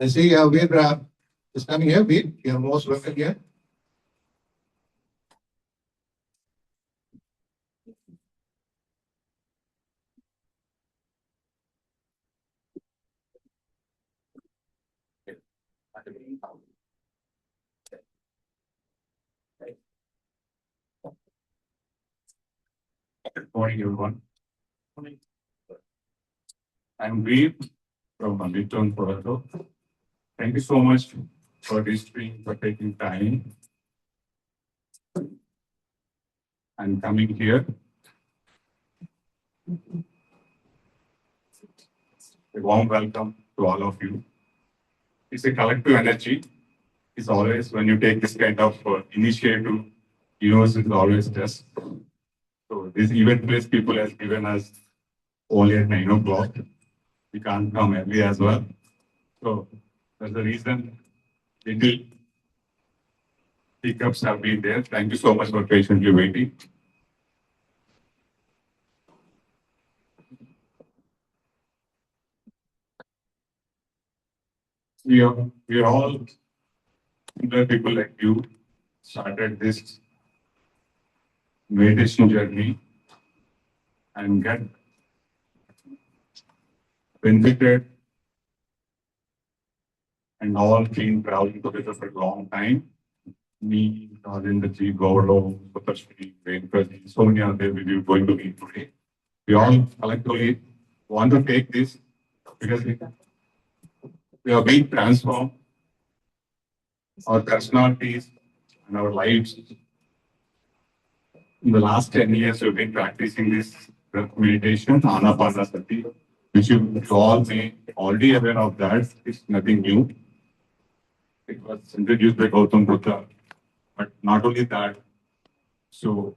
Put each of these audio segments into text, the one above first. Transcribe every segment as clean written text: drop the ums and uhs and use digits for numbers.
I see Veer is coming here. Veer, you're most welcome here. Good morning, everyone. I'm Veer from Midtown, Toronto. Thank you so much for this stream, for taking time and coming here. A warm welcome to all of you. It's a collective energy. It's always when you take this kind of initiative, universe is always just. So this event place people has given us only at 9 o'clock. We can't come early as well. So that's the reason little hiccups have been there. Thank you so much for patiently waiting. We are all similar people like you started this meditation journey and get benefited and all been traveling together for a long time. Me, Rajendraji, Gaurav, Sutashri, Venkaji, so many are there with you going to meet today. We all collectively want to take this because we are being transformed, our personalities and our lives. In the last 10 years, we've been practicing this breath meditation, Anapanasati, which you all may already aware of that. It's nothing new. It was introduced by Gautam Buddha. But not only that, so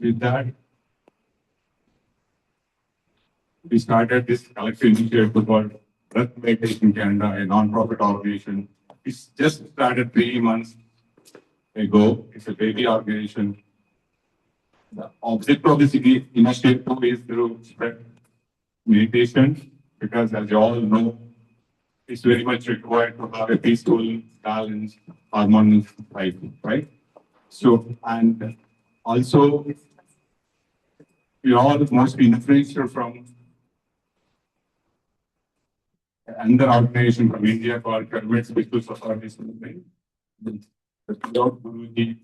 with that, we started this collective initiative called Breath Meditation Canada, a non-profit organization. It's just started 3 months ago. It's a baby organization. The object of this initiative is to spread meditation because, as you all know, it's very much required to have a peaceful, balanced, harmonious life, right? So, and also, we are all mostly influenced from another organization from India called Pyramid Spiritual Societies Movement. The Lord Guruji,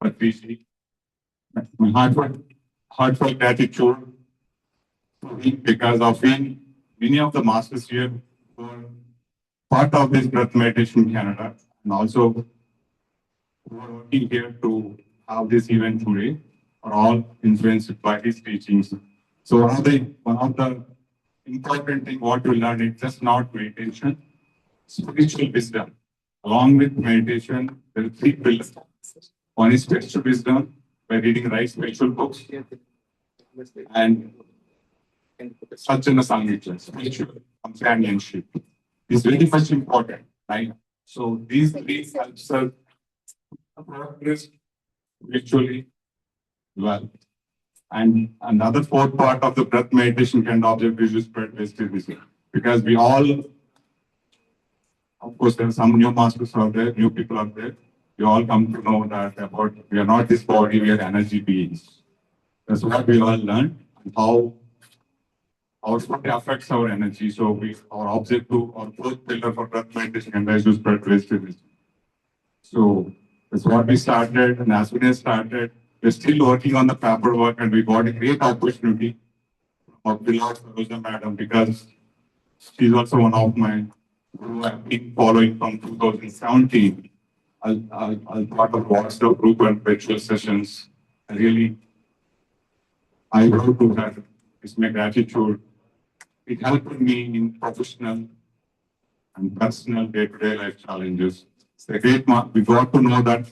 Patrici. My heartfelt gratitude to him because of him. Many of the masters here were part of this breath meditation Canada and also who are working here to have this event today are all influenced by his teachings. So one of the important thing what we learn is just not meditation, spiritual wisdom. Along with meditation, there are 3 pillars. One is spiritual wisdom by reading right spiritual books and Sajjana Sangitya, spiritual companionship is very much important, right? So these 3 helps us progress spiritually well. And another 4th part of the breath meditation kind of object is to spread wisdom. Because we all, of course, there are some new masters out there, new people out there. We all come to know that about we are not this body, we are energy beings. That's what we all learned, and how our food affects our energy. So our objective, our 4th pillar for breath meditation is to spread wisdom. So that's what we started, and as soon as started, we're still working on the paperwork, and we got a great opportunity of Pilar Saroja Madam because she's also one of my who I've been following from 2017. I'll part of WhatsApp group and virtual sessions. I wrote to her. It's my gratitude. It helped me in professional and personal day-to-day life challenges. It's a great mark. We got to know that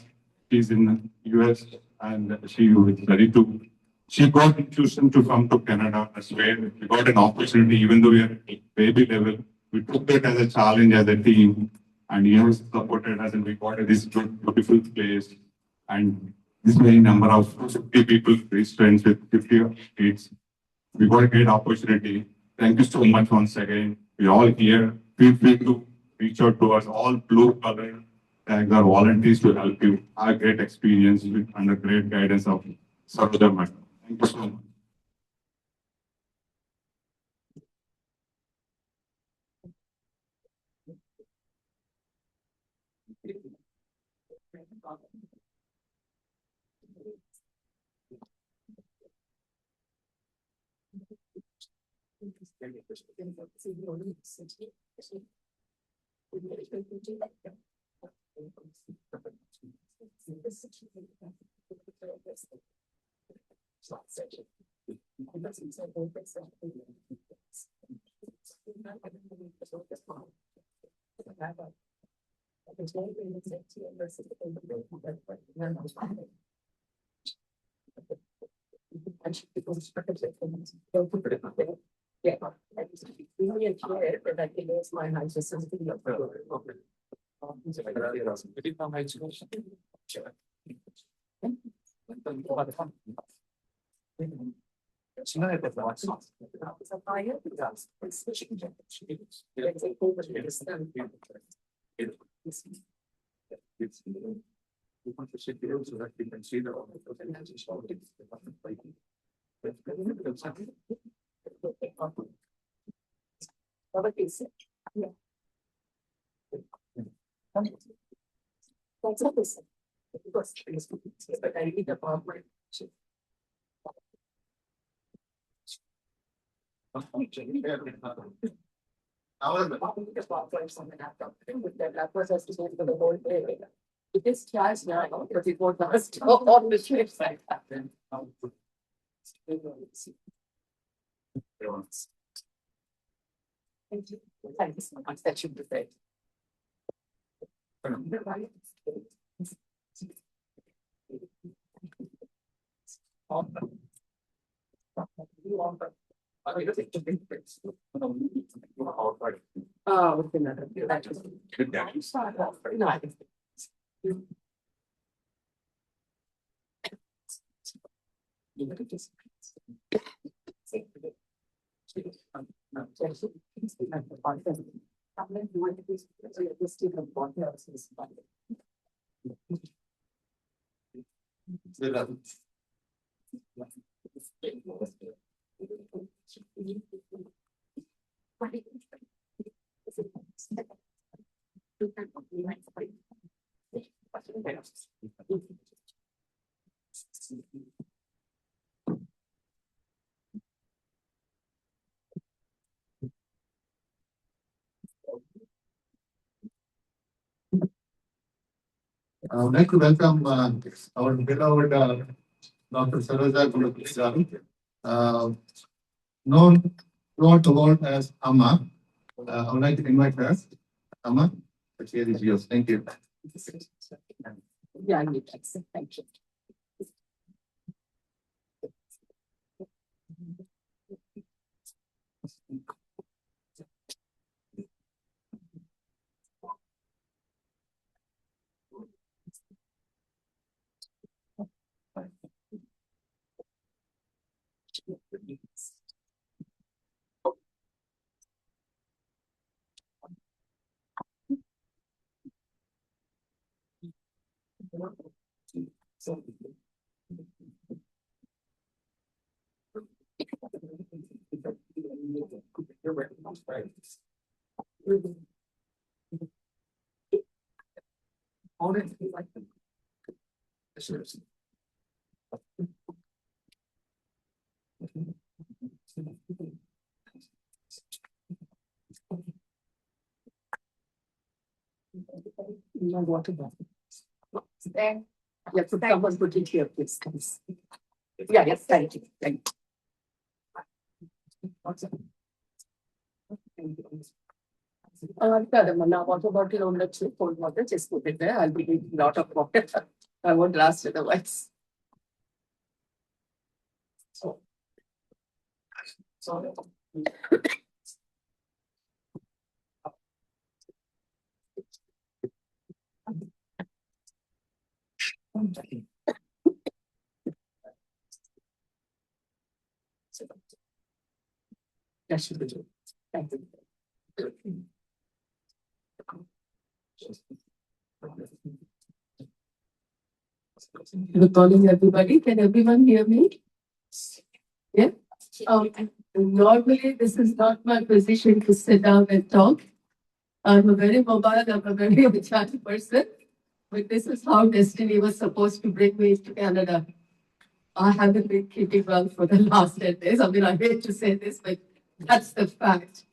she's in the US and she was ready to. She got intuition to come to Canada. That's where we got an opportunity, even though we are at baby level. We took it as a challenge as a team, and universe supported us, and we got this beautiful place. And this many number of 50 people, friends with 50 kids. We got a great opportunity. Thank you so much once again. We're all here feel free to reach out to us. All blue color tags are volunteers to help you. Have great experience with under great guidance of Saroja Madam. Thank you so much. Yeah. Really enjoy but I think it's my high just as video. We want to sit here so that we can see the. That's what they said. But I need a problem. It is charged now, but it won't last on the website. Thank you. Thank you so much. That should be great. Oh, within that. Very nice. Look at this. I would like to welcome our beloved Dr. Saroja Gulabhai, known throughout the world as Amma. I would like to invite her. Amma, the chair is yours. Thank you. Yeah, I need that. Thank you. Honestly, like them. No water bottle. There. Yeah, so someone put it here, please. Yeah, yes, thank you. Thank you. Now water bottle on the chip, cold water, just put it there. I'll be drinking a lot of water. I won't last otherwise. So. Sorry. That should be good. Thank you. Good morning, everybody. Can everyone hear me? Yeah. Normally, this is not my position to sit down and talk. I'm a very mobile, I'm a very recharged person. But this is how destiny was supposed to bring me to Canada. I haven't been keeping well for the last 10 days. I mean, I hate to say this, but that's the fact.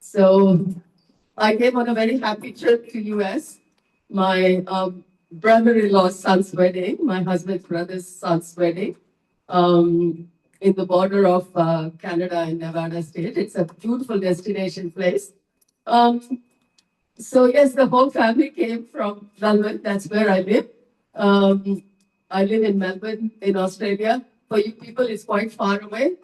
So I came on a very happy trip to US. My brother-in-law's son's wedding, my husband's brother's son's wedding, in the border of Canada and Nevada state. It's a beautiful destination place. So yes, the whole family came from Melbourne. That's where I live. I live in Melbourne, in Australia. For you people, it's quite far away.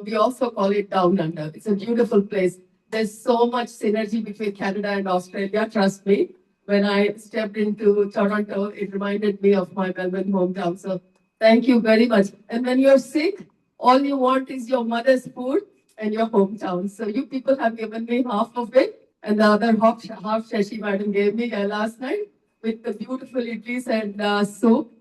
We also call it Down Under. It's a beautiful place. There's so much synergy between Canada and Australia, trust me. When I stepped into Toronto, it reminded me of my Melbourne hometown. So thank you very much. And when you're sick, all you want is your mother's food and your hometown. So you people have given me half of it. And the other half Shashi Madam gave me last night with the beautiful idlis and soup.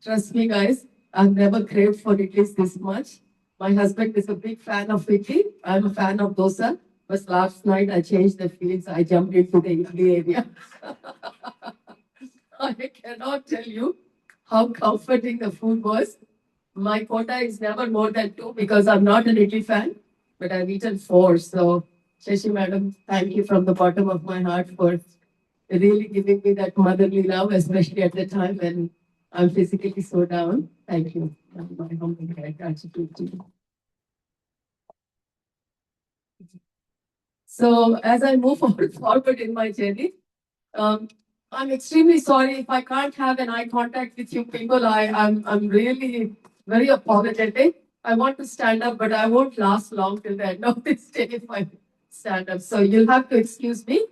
Trust me, guys, I've never craved for idlis this much. My husband is a big fan of idli. I'm a fan of dosa. But last night I changed the feelings. I jumped into the idli area. I cannot tell you how comforting the food was. My quota is never more than 2 because I'm not an idli fan, but I've eaten 4. So, Shashi Madam, thank you from the bottom of my heart for really giving me that motherly love, especially at the time when I'm physically so down. Thank you. My humble gratitude to you. So, as I move forward in my journey, I'm extremely sorry if I can't have an eye contact with you people. I'm really very apologetic. I want to stand up, but I won't last long till the end of this day if I stand up. So you'll have to excuse me.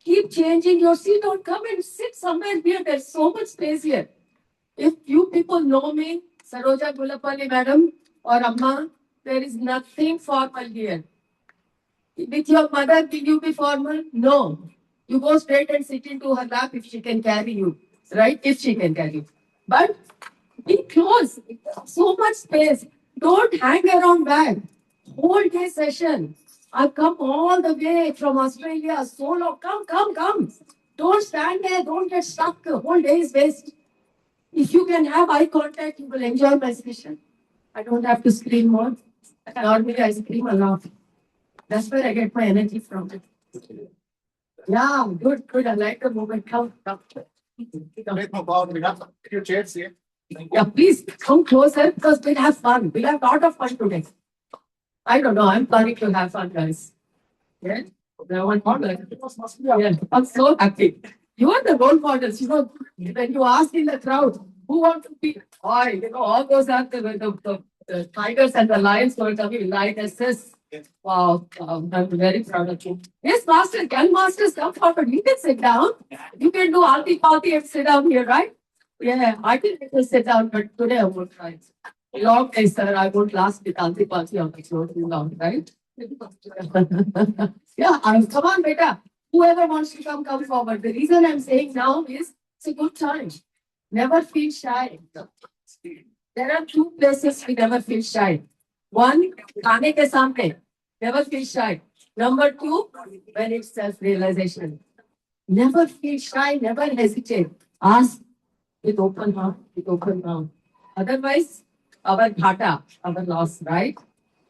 Keep changing your seat. Don't come and sit somewhere here. There's so much space here. If you people know me, Saroja Gulapalli Madam or Amma, there is nothing formal here. With your mother, will you be formal? No. You go straight and sit into her lap if she can carry you, right? If she can carry you. But be close. So much space. Don't hang around back. Whole day session. I've come all the way from Australia solo. Come. Don't stand there. Don't get stuck. The whole day is waste. If you can have eye contact, you will enjoy my session. I don't have to scream more. Normally I scream a lot. That's where I get my energy from. Yeah, good. I like the movement. Come. Your chairs here. Yeah, please come closer because we'll have fun. We'll have a lot of fun today. I don't know. I'm planning to have fun, guys. Yeah. Yeah. I'm so happy. You are the role models. You know, when you ask in the crowd, who wants to be? All those are the tigers and the lions who are coming. Lionesses. Wow, I'm very proud of you. Yes, master, young masters, come forward. You can sit down. You can do alti palti and sit down here, right? Yeah, I can sit down, but today I won't try. Long day, sir. I won't last with alti palti on the floor too long, right? Yeah, come on, beta. Whoever wants to come forward. The reason I'm saying now is it's a good time. Never feel shy. There are 2 places we never feel shy. One, खाने के सामने, never feel shy. Number 2, when it's self-realization. Never feel shy, never hesitate. Ask with open heart, with open mouth. Otherwise, our ghata, our loss, right?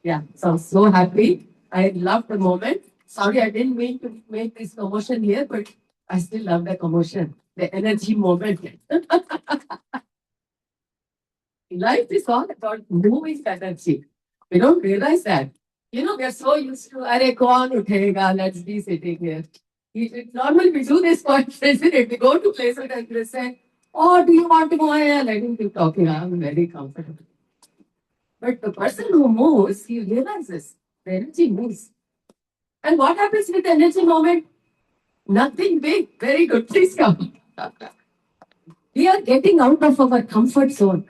Yeah, so I'm so happy. I love the moment. Sorry, I didn't mean to make this commotion here, but I still love the commotion, the energy moment. Life is all about moving energy. We don't realize that. You know, we are so used to, Are, kaun uthega, let's be sitting here. Normally, we do this for president. We go to places and they say, oh, do you want to go here? Let him keep talking. I'm very comfortable. But the person who moves, he realizes the energy moves. And what happens with the energy moment? Nothing big. Very good. Please come. We are getting out of our comfort zone.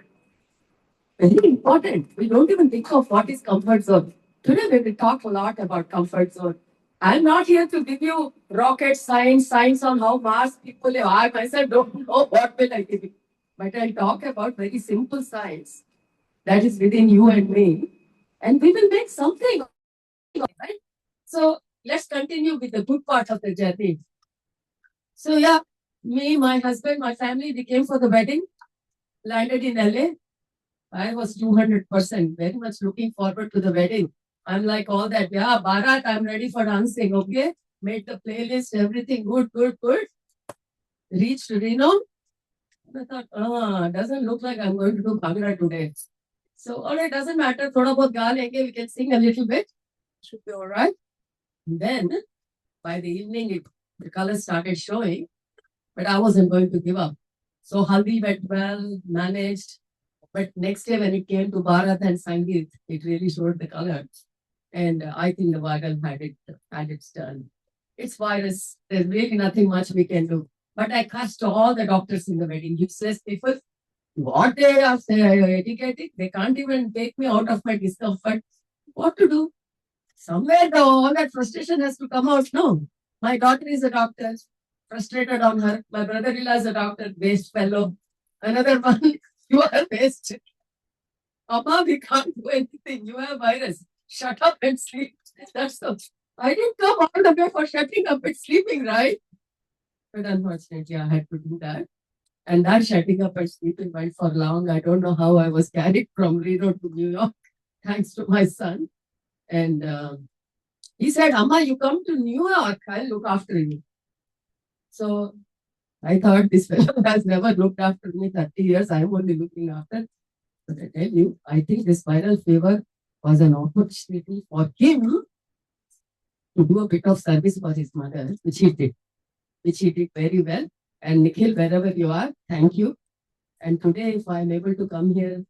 Very important. We don't even think of what is comfort zone. Today we will talk a lot about comfort zone. I'm not here to give you rocket science on how Mars people live. I myself don't know what will I give you. But I'll talk about very simple science that is within you and me. And we will make something, right? So let's continue with the good part of the journey. So yeah, me, my husband, my family, we came for the wedding, landed in LA. I was 200% very much looking forward to the wedding. I'm like all that, yeah, Bharat, I'm ready for dancing, okay? Made the playlist, everything good, good, good. Reached Reno. I thought, doesn't look like I'm going to do Bhangra today. So, all right, doesn't matter. Thoda bahut gaa lenge, we can sing a little bit. Should be all right. Then, by the evening, the colors started showing, but I wasn't going to give up. So, Haldi went well, managed. But next day, when it came to Bharat and Sangeet, it really showed the colors. And I think the viral had its turn. It's virus. There's really nothing much we can do. But I cursed all the doctors in the wedding. Useless people. What they are educating, they can't even take me out of my discomfort. What to do? Somewhere all that frustration has to come out. No. My daughter is a doctor. Frustrated on her. My brother-in-law is a doctor, waste fellow. Another one, you are waste. Amma, we can't do anything. You have virus. Shut up and sleep. That's all. I didn't come all the way for shutting up and sleeping, right? But unfortunately, I had to do that. And that shutting up and sleeping went for long. I don't know how I was carried from Reno to New York, thanks to my son. And he said, Amma, you come to New York, I'll look after you. So I thought this fellow has never looked after me 30 years. I'm only looking after. But I tell you, I think this viral fever was an opportunity for him to do a bit of service for his mother, which he did very well. And Nikhil, wherever you are, thank you. And today, if I'm able to come here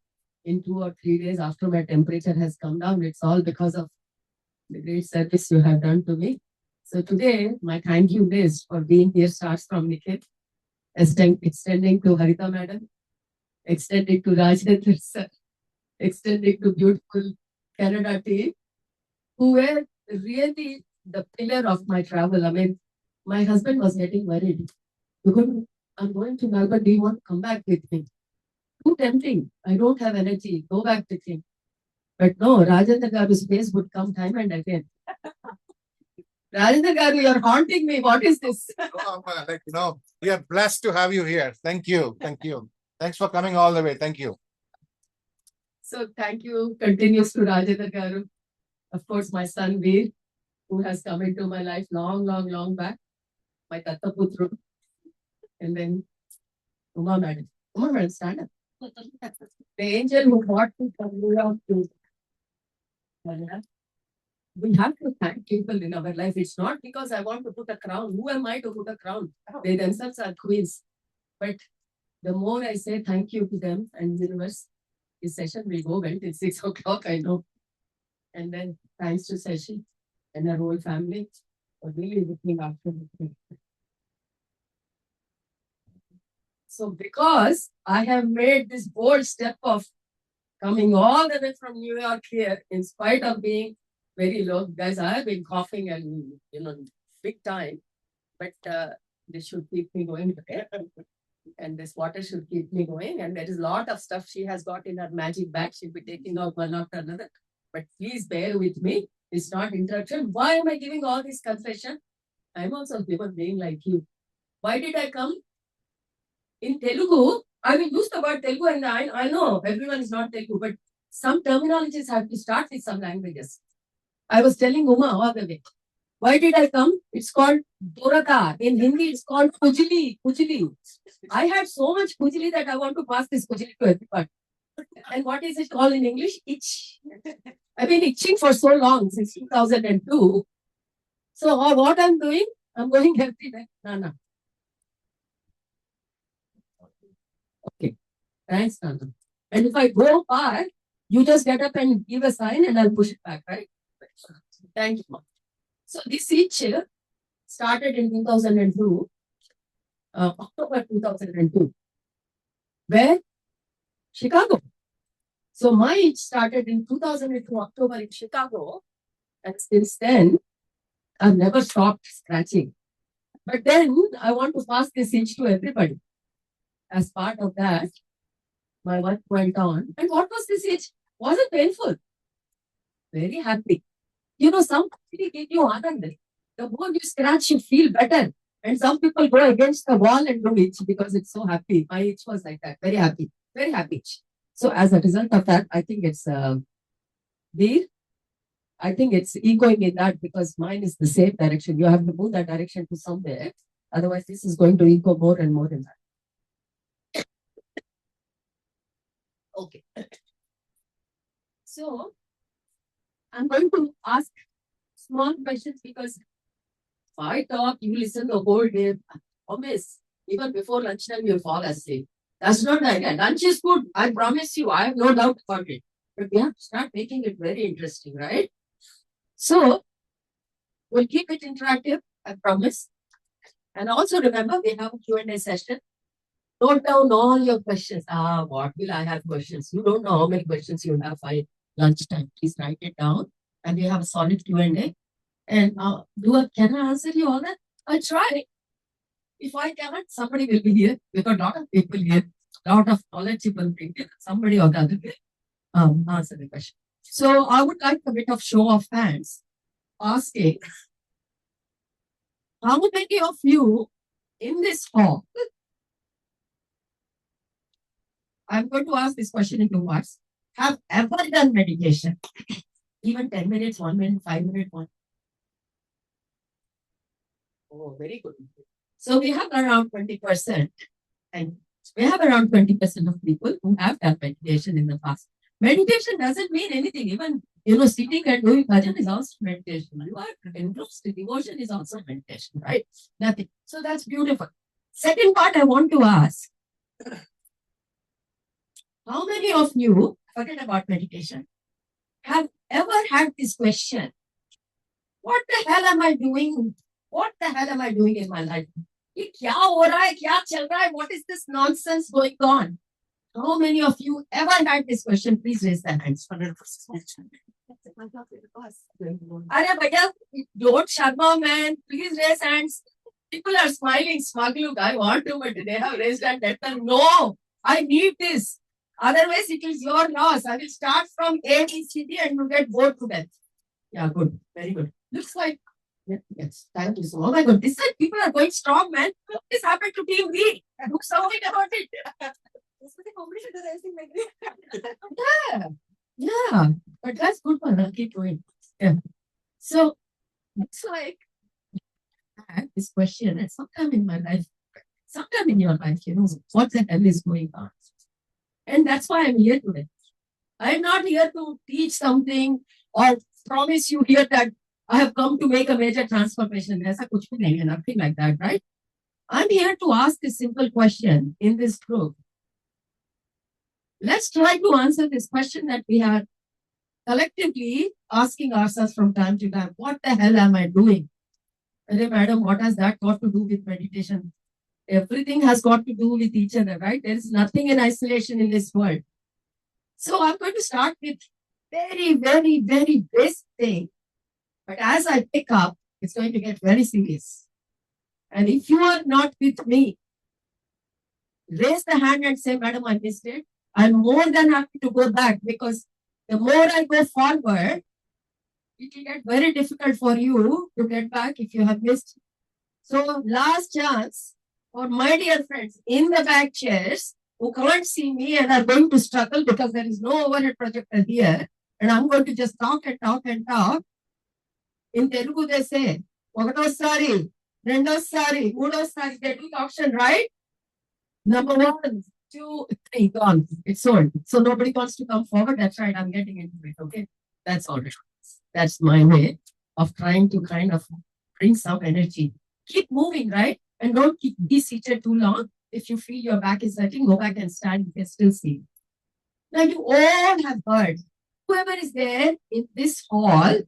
in 2 or 3 days after my temperature has come down, it's all because of the great service you have done to me. So today, my thank you list for being here starts from Nikhil, extending to Harita Madam, extending to Rajendra sir, extending to beautiful Canada team, who were really the pillar of my travel. I mean, my husband was getting worried. I'm going to Melbourne. Do you want to come back with me? Too tempting. I don't have energy. Go back with him. But no, Rajendra Garu's face would come time and again. Rajendra Garu, you're haunting me. What is this? We are blessed to have you here. Thank you. Thank you. Thanks for coming all the way. Thank you. So thank you continues to Rajendra Garu. Of course, my son Veer, who has come into my life long back. My Tattaputru. And then Uma Madam. Uma Madam, stand up. The angel who brought me from New York to Canada. We have to thank people in our life. It's not because I want to put a crown. Who am I to put a crown? They themselves are queens. But the more I say thank you to them and universe, this session will go well till 6 o'clock, I know. And then thanks to Sashi and her whole family for really looking after me. So because I have made this bold step of coming all the way from New York here, in spite of being very low, guys, I have been coughing and, big time, but this should keep me going. And this water should keep me going. And there is a lot of stuff she has got in her magic bag. She'll be taking out one after another. But please bear with me. It's not introduction. Why am I giving all this confession? I'm also a human being like you. Why did I come? In Telugu, I will use the word Telugu, and I know everyone is not Telugu, but some terminologies have to start with some languages. I was telling Uma all the way. Why did I come? It's called Dorata. In Hindi, it's called Kujili. I had so much Kujili that I want to pass this Kujili to everyone. And what is it called in English? Itch. I've been itching for so long, since 2002. So what I'm doing, I'm going every day. Nana. Okay. Thanks, Nana. And if I go far, you just get up and give a sign and I'll push it back, right? Thank you. So this itch started in 2002, October 2002. Where? Chicago. So my itch started in 2002, October in Chicago. And since then, I've never stopped scratching. But then I want to pass this itch to everybody. As part of that, my work went on. And what was this itch? Was it painful? Very happy. You know, some people give you anand. The more you scratch, you feel better. And some people go against the wall and do itch because it's so happy. My itch was like that. Very happy. Very happy itch. So as a result of that, I think it's Veer. I think it's egoing in that because mine is the same direction. You have to move that direction to somewhere. Otherwise, this is going to ego more and more in that. Okay. So, I'm going to ask small questions because if I talk, you listen the whole day. Promise, even before lunchtime, you'll fall asleep. That's not the idea. Lunch is good. I promise you. I have no doubt about it. But we have to start making it very interesting, right? So, we'll keep it interactive, I promise. And also remember, we have a Q&A session. Note down all your questions. What will I have questions? You don't know how many questions you have by lunchtime. Please write it down. And we have a solid Q&A. And can I answer you all that? I'll try. If I cannot, somebody will be here. We've got a lot of people here, a lot of knowledgeable people. Somebody or the other will answer the question. So I would like a bit of show of hands asking, how many of you in this hall, I'm going to ask this question in 2 parts, have ever done meditation? Even 10 minutes, 1 minute, 5 minutes, 1. Oh, very good. So we have around 20%, and we have around 20% of people who have done meditation in the past. Meditation doesn't mean anything. Even, sitting and doing bhajan is also meditation. You are interested. Devotion is also meditation, right? Nothing. So that's beautiful. Second part I want to ask, how many of you, forget about meditation, have ever had this question? What the hell am I doing? What the hell am I doing in my life? Kya ho raha hai? Kya chal raha hai? What is this nonsense going on? How many of you ever had this question? Please raise the hands. Arey bhaiya, don't sharma, man. Please raise hands. People are smiling, smug look. I want to, but they have raised hand. No, I need this. Otherwise, it is your loss. I will start from A, B, C, D, and you get bored to death. Yeah, good. Very good. Looks like, yes, thank you so much. Oh my God, this side people are going strong, man. This happened to Team B. Do something about it. Yeah, but that's good one. I'll keep going. Yeah. So, it's like, I had this question, and sometime in my life, sometime in your life, what the hell is going on? And that's why I'm here today. I'm not here to teach something or promise you here that I have come to make a major transformation. There's nothing like that, right? I'm here to ask a simple question in this group. Let's try to answer this question that we are collectively asking ourselves from time to time. What the hell am I doing? Hey, madam, what has that got to do with meditation? Everything has got to do with each other, right? There is nothing in isolation in this world. So I'm going to start with very, very, very basic thing. But as I pick up, it's going to get very serious. And if you are not with me, raise the hand and say, madam, I missed it. I'm more than happy to go back because the more I go forward, it will get very difficult for you to get back if you have missed. So last chance for my dear friends in the back chairs who can't see me and are going to struggle because there is no overhead projector here. And I'm going to just talk and talk and talk. In Telugu, they say, Okatosari, Rendosari, Mudosari, they do the auction, right? Number 1, 2, 3, gone. It's sold. So nobody wants to come forward. That's right. I'm getting into it. Okay. That's all right. That's my way of trying to kind of bring some energy. Keep moving, right? And don't be seated too long. If you feel your back is hurting, go back and stand. You can still see. Now you all have heard. Whoever is there in this hall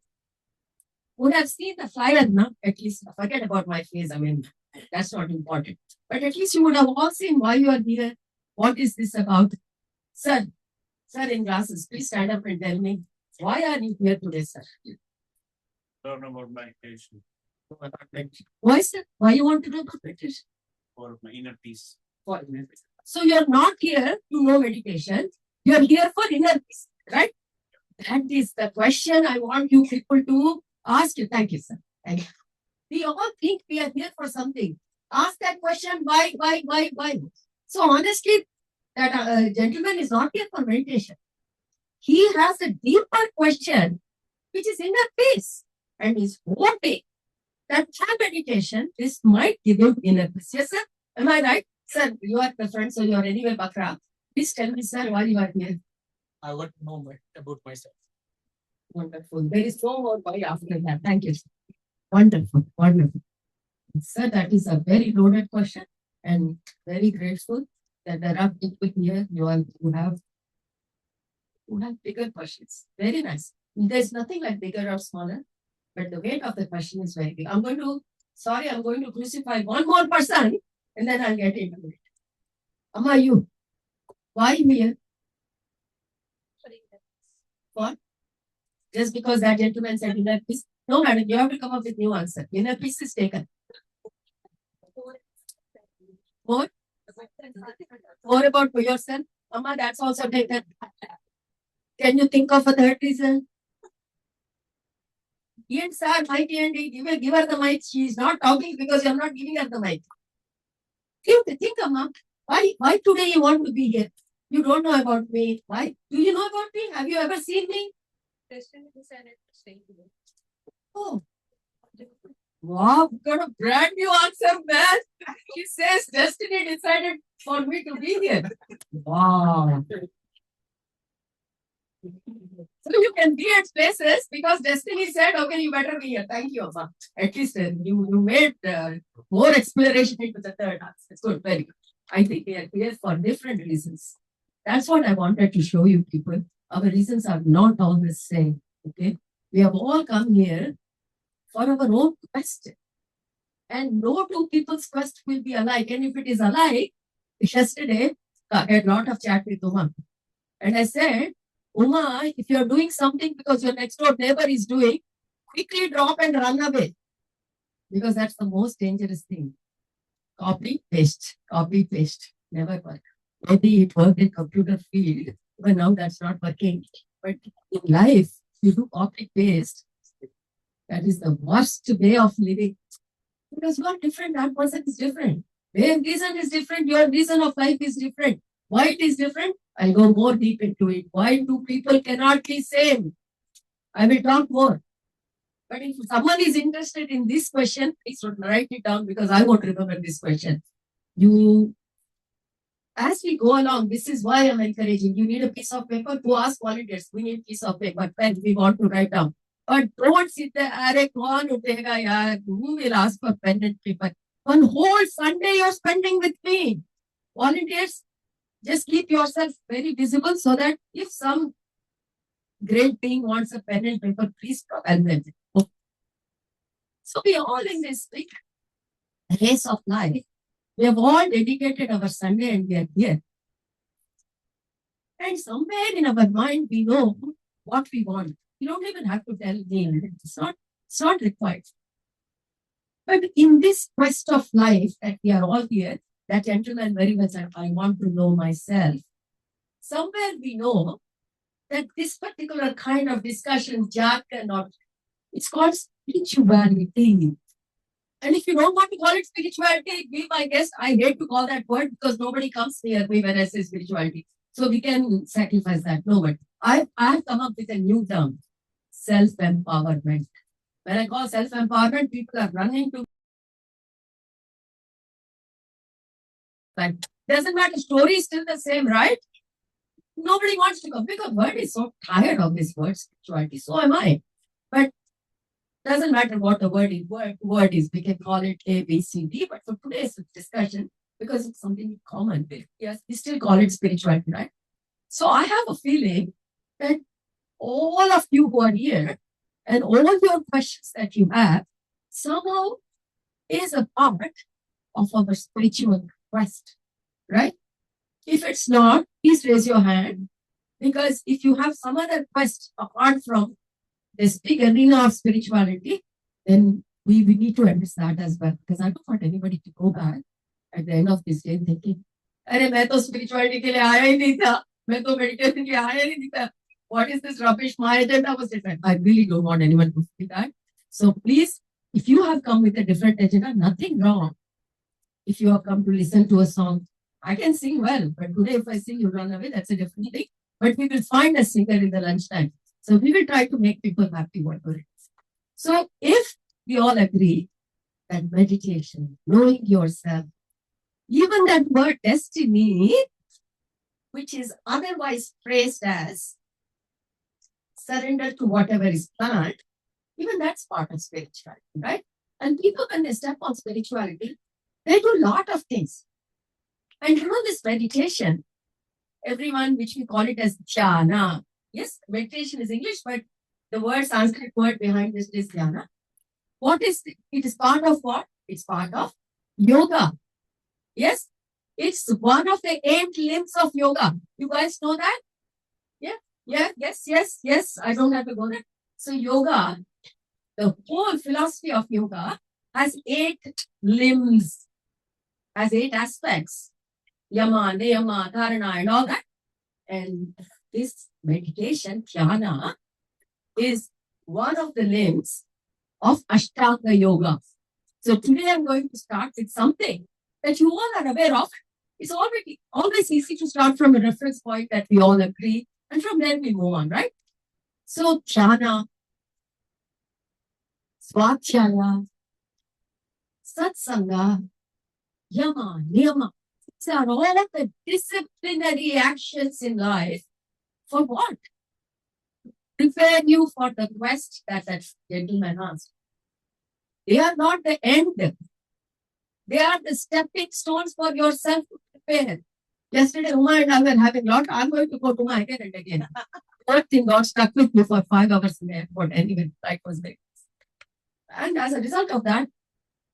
would have seen the flyer, no? At least forget about my face. I mean, that's not important. But at least you would have all seen why you are here. What is this about? Sir in glasses, please stand up and tell me, why are you here today, sir? Learn about meditation. Why, sir? Why you want to know about meditation? For my inner peace. For inner peace. So you're not here to know meditation. You're here for inner peace, right? That is the question I want you people to ask you. Thank you, sir. Thank you. We all think we are here for something. Ask that question, why? So honestly, that gentleman is not here for meditation. He has a deeper question, which is inner peace, and is hoping that through meditation, this might give him inner peace. Yes, sir? Am I right? Sir, you are the friend, so you are anyway Bakra. Please tell me, sir, why you are here. I want to know about myself. Wonderful. There is no more why after that. Thank you, sir. Wonderful, wonderful. Sir, that is a very loaded question and very grateful that there are people here who have bigger questions. Very nice. There's nothing like bigger or smaller, but the weight of the question is very big. I'm going to crucify one more person and then I'll get into it. Amma, you. Why here? What? Just because that gentleman said inner peace? No, madam, you have to come up with new answer. Inner peace is taken. More? More about yourself? Amma, that's also taken. Can you think of a third reason? Yes, sir, mic and give her the mic. She is not talking because you are not giving her the mic. Think, Amma. Why today you want to be here? You don't know about me. Why? Do you know about me? Have you ever seen me? Oh. Wow, got a brand new answer, man. She says destiny decided for me to be here. Wow. So you can be at places because destiny said, okay, you better be here. Thank you, Amma. At least you made more exploration into the third answer. It's good, very good. I think we are here for different reasons. That's what I wanted to show you people. Our reasons are not always the same. Okay. We have all come here for our own quest. And no two people's quest will be alike. And if it is alike, yesterday I had a lot of chat with Uma. And I said, Uma, if you are doing something because your next door neighbor is doing, quickly drop and run away. Because that's the most dangerous thing. Copy, paste, never work. Maybe it worked in computer field, but now that's not working. But in life, you do copy, paste. That is the worst way of living. Because you are different, that person is different. Their reason is different, your reason of life is different. Why it is different? I'll go more deep into it. Why two people cannot be same? I will talk more. But if someone is interested in this question, please write it down because I won't remember this question. As we go along, this is why I'm encouraging. You need a piece of paper to ask volunteers. We need a piece of paper, pen, we want to write down. But don't sit there, who will ask for pen and paper? One whole Sunday you're spending with me. Volunteers, just keep yourself very visible so that if some great being wants a pen and paper, please help them. So we are all in this big race of life. We have all dedicated our Sunday and we are here. And somewhere in our mind, we know what we want. You don't even have to tell me. It's not required. But in this quest of life that we are all here, that gentleman very well said, I want to know myself. Somewhere we know that this particular kind of discussion, jargon, or it's called spirituality. And if you don't want to call it spirituality, be my guest. I hate to call that word because nobody comes near me when I say spirituality. So we can sacrifice that. No, but I've come up with a new term, self-empowerment. When I call self-empowerment, people are running to. But doesn't matter, story is still the same, right? Nobody wants to come because word is so tired of this word spirituality. So am I. But doesn't matter what the word is. We can call it A, B, C, D. But for today's discussion, because it's something common, yes, we still call it spirituality, right? So I have a feeling that all of you who are here and all your questions that you have somehow is a part of our spiritual quest, right? If it's not, please raise your hand. Because if you have some other quest apart from this big arena of spirituality, then we need to address that as well, because I don't want anybody to go back at the end of this day thinking, अरे मैं तो spirituality के लिए आया ही नहीं था, मैं तो meditation के लिए आया ही नहीं था. What is this rubbish? My agenda was different. I really don't want anyone to feel that. So please, if you have come with a different agenda, nothing wrong. If you have come to listen to a song, I can sing well, but today if I sing, you run away, that's a different thing. But we will find a singer in the lunchtime. So we will try to make people happy, whatever it is. So if we all agree that meditation, knowing yourself, even that word destiny, which is otherwise phrased as surrender to whatever is planned, even that's part of spirituality, right? And people, when they step on spirituality, they do a lot of things. And you know, this meditation, everyone, which we call it as dhyana. Yes, meditation is English, but the word, Sanskrit word behind this is dhyana. What is it? It is part of what? It's part of yoga. Yes, it's one of the 8 limbs of yoga. You guys know that? Yes. I don't have to go there. So yoga, the whole philosophy of yoga has 8 limbs, has 8 aspects. Yama, niyama, dharana, and all that. And this meditation, dhyana, is one of the limbs of Ashtanga Yoga. So today I'm going to start with something that you all are aware of. It's always easy to start from a reference point that we all agree, and from there we move on, right? So dhyana, svadhyaya, satsanga, yama, niyama. These are all of the disciplinary actions in life. For what? Prepare you for the quest that gentleman asked. They are not the end. They are the stepping stones for yourself to prepare. Yesterday, Uma and I were having lot. I'm going to go to Uma again and again. That thing got stuck with me for 5 hours in the airport. Anyway, that was very nice. And as a result of that,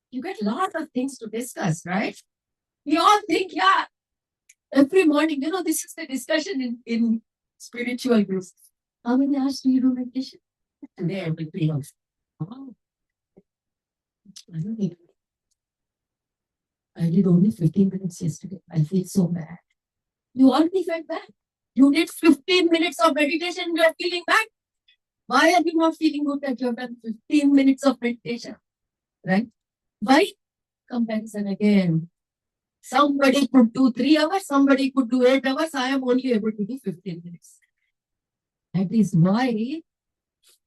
you get a lot of things to discuss, right? We all think, yeah, every morning, you know, this is the discussion in spiritual groups. How many hours do you do meditation? Today I will be on. Oh, I don't think I did only 15 minutes yesterday. I feel so bad. You already felt bad. You did 15 minutes of meditation and you're feeling bad. Why are you not feeling good that you have done 15 minutes of meditation? Right? Why? Comparison again. Somebody could do 3 hours, somebody could do 8 hours. I am only able to do 15 minutes. That is why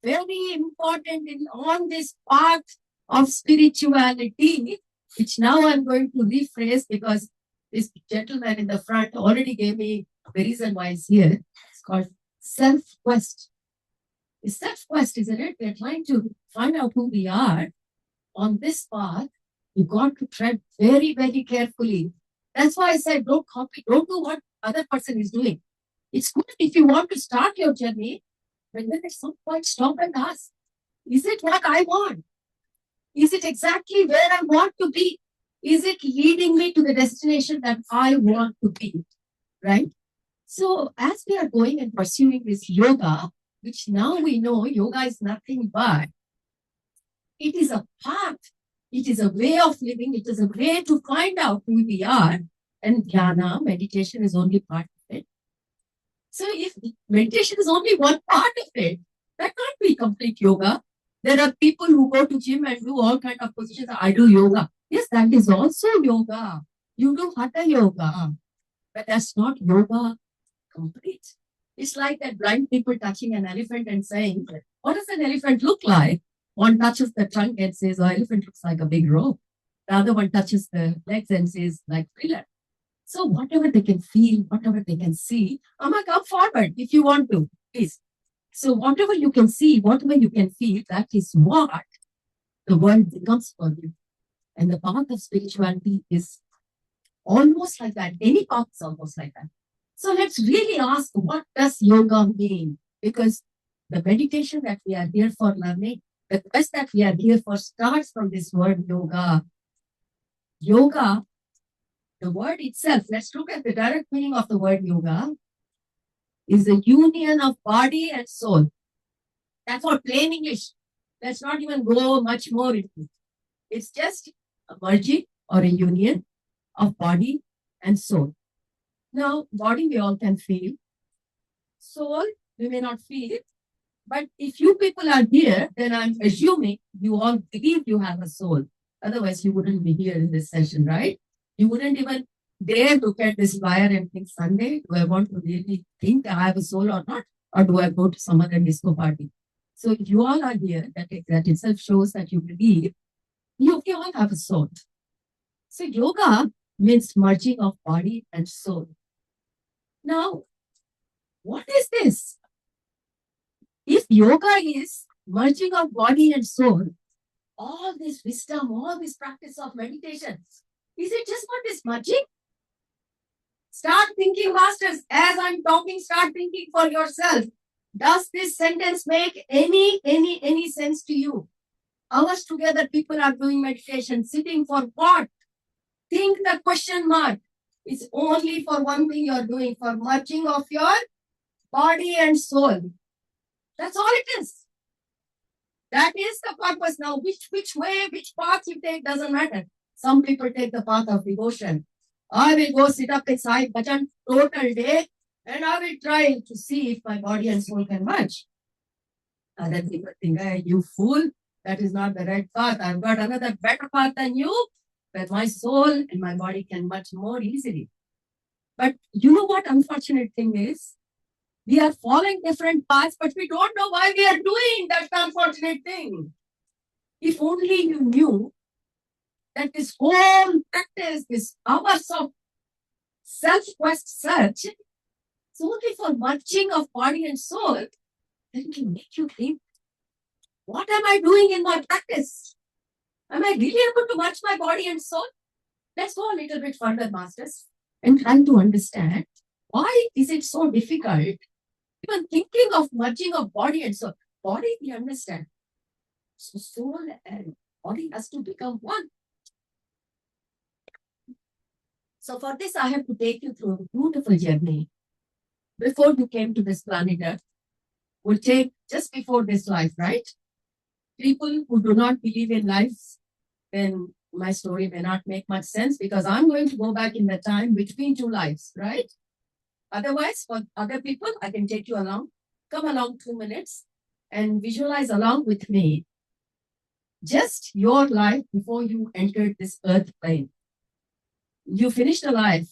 very important on this path of spirituality, which now I'm going to rephrase because this gentleman in the front already gave me the reason why he's here. It's called self-quest. It's self-quest, isn't it? We're trying to find out who we are. On this path, you got to tread very, very carefully. That's why I said, don't copy, don't do what other person is doing. It's good if you want to start your journey, but then at some point stop and ask, is it what I want? Is it exactly where I want to be? Is it leading me to the destination that I want to be? Right? So as we are going and pursuing this yoga, which now we know yoga is nothing but, it is a path. It is a way of living. It is a way to find out who we are. And dhyana, meditation, is only part of it. So if meditation is only one part of it, that can't be complete yoga. There are people who go to gym and do all kind of positions. I do yoga. Yes, that is also yoga. You do hatha yoga. But that's not yoga complete. It's like that blind people touching an elephant and saying, what does an elephant look like? One touches the trunk and says, oh, elephant looks like a big rope. The other one touches the legs and says, like pillar. So whatever they can feel, whatever they can see, Amma, come forward if you want to, please. So whatever you can see, whatever you can feel, that is what the world becomes for you. And the path of spirituality is almost like that. Any path is almost like that. So let's really ask, what does yoga mean? Because the meditation that we are here for learning, the quest that we are here for starts from this word yoga. Yoga, the word itself, let's look at the direct meaning of the word yoga, is the union of body and soul. That's what plain English. Let's not even go much more into it. It's just a merging or a union of body and soul. Now, body we all can feel. Soul, we may not feel it. But if you people are here, then I'm assuming you all believe you have a soul. Otherwise, you wouldn't be here in this session, right? You wouldn't even dare look at this flyer and think, Sunday, do I want to really think I have a soul or not? Or do I go to some other disco party? So if you all are here, that itself shows that you believe you all have a soul. So yoga means merging of body and soul. Now, what is this? If yoga is merging of body and soul, all this wisdom, all this practice of meditation, is it just what is merging? Start thinking, masters. As I'm talking, start thinking for yourself. Does this sentence make any sense to you? Hours together, people are doing meditation, sitting for what? Think the question mark. It's only for one thing you're doing, for merging of your body and soul. That's all it is. That is the purpose. Now, which way, which path you take doesn't matter. Some people take the path of devotion. I will go sit up inside bhajan total day and I will try to see if my body and soul can merge. Other people think, hey, you fool, that is not the right path. I've got another better path than you, where my soul and my body can merge more easily. But you know what unfortunate thing is? We are following different paths, but we don't know why we are doing that unfortunate thing. If only you knew that this whole practice, this hours of self-quest search, it's only for merging of body and soul, then it will make you think, what am I doing in my practice? Am I really able to merge my body and soul? Let's go a little bit further, masters, and try to understand why is it so difficult even thinking of merging of body and soul. Body we understand. So soul and body has to become one. So for this, I have to take you through a beautiful journey. Before you came to this planet Earth, will take just before this life, right? People who do not believe in life, then my story may not make much sense because I'm going to go back in the time between two lives, right? Otherwise, for other people, I can take you along. Come along 2 minutes and visualize along with me just your life before you entered this earth plane. You finished a life,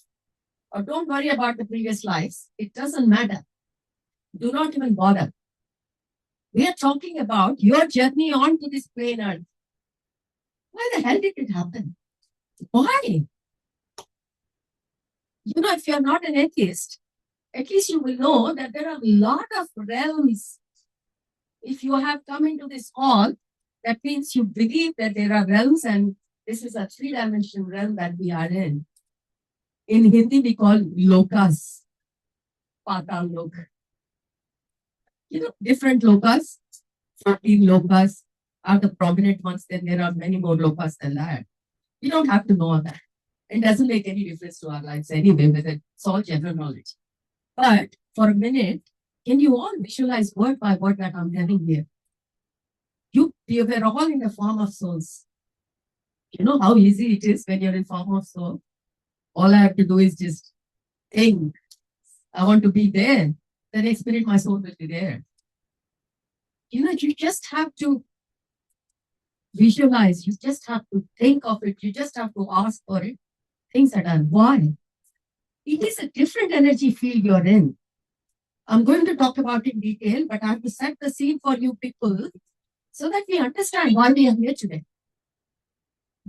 or don't worry about the previous lives. It doesn't matter. Do not even bother. We are talking about your journey onto this plane earth. Why the hell did it happen? Why? You know, if you're not an atheist, at least you will know that there are a lot of realms. If you have come into this hall, that means you believe that there are realms and this is a 3-dimensional realm that we are in. In Hindi, we call lokas, patal lok. You know, different lokas, 14 lokas are the prominent ones. Then there are many more lokas than that. You don't have to know all that. It doesn't make any difference to our lives anyway, with it. It's all general knowledge. But for a minute, can you all visualize word by word that I'm telling here? You were all in the form of souls. You know how easy it is when you're in form of soul? All I have to do is just think. I want to be there. The next minute, my soul will be there. You know, you just have to visualize. You just have to think of it. You just have to ask for it. Things are done. Why? It is a different energy field you're in. I'm going to talk about it in detail, but I have to set the scene for you people so that we understand why we are here today.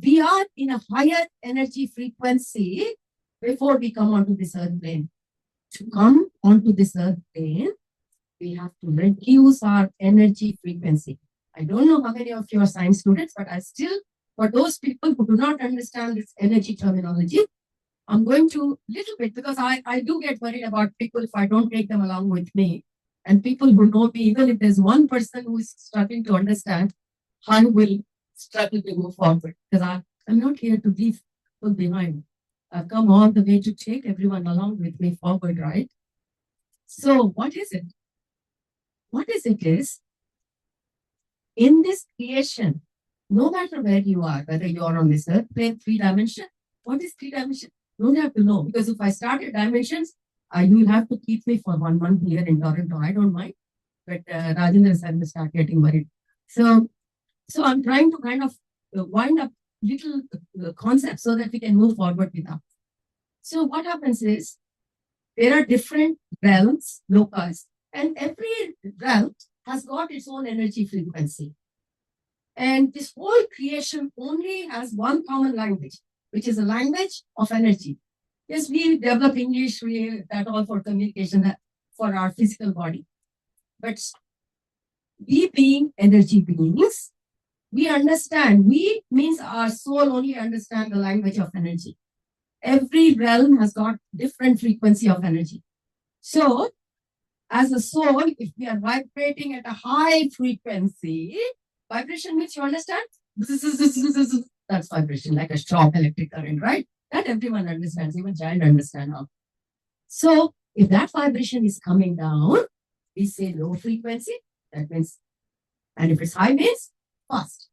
We are in a higher energy frequency before we come onto this earth plane. To come onto this earth plane, we have to reduce our energy frequency. I don't know how many of you are science students, but I still, for those people who do not understand this energy terminology, I'm going to little bit because I do get worried about people if I don't take them along with me. And people who know me, even if there's one person who is struggling to understand, I will struggle to move forward because I'm not here to leave people behind. I've come all the way to take everyone along with me forward, right? So what is it? What is it is in this creation, no matter where you are, whether you are on this earth plane, 3 dimension, what is 3 dimension? Don't have to know, because if I started dimensions, you will have to keep me for 1 month here in Toronto. I don't mind, but Rajendra sir will start getting worried. So I'm trying to kind of wind up little concepts so that we can move forward with that. So what happens is there are different realms, lokas, and every realm has got its own energy frequency. And this whole creation only has one common language, which is a language of energy. Yes, we develop English, that all for communication for our physical body. But we being energy beings, we understand, we means our soul only understand the language of energy. Every realm has got different frequency of energy. So, as a soul, if we are vibrating at a high frequency, vibration means you understand? That's vibration, like a strong electric current, right? That everyone understands, even child understand now. So, if that vibration is coming down, we say low frequency, that means, and if it's high means fast.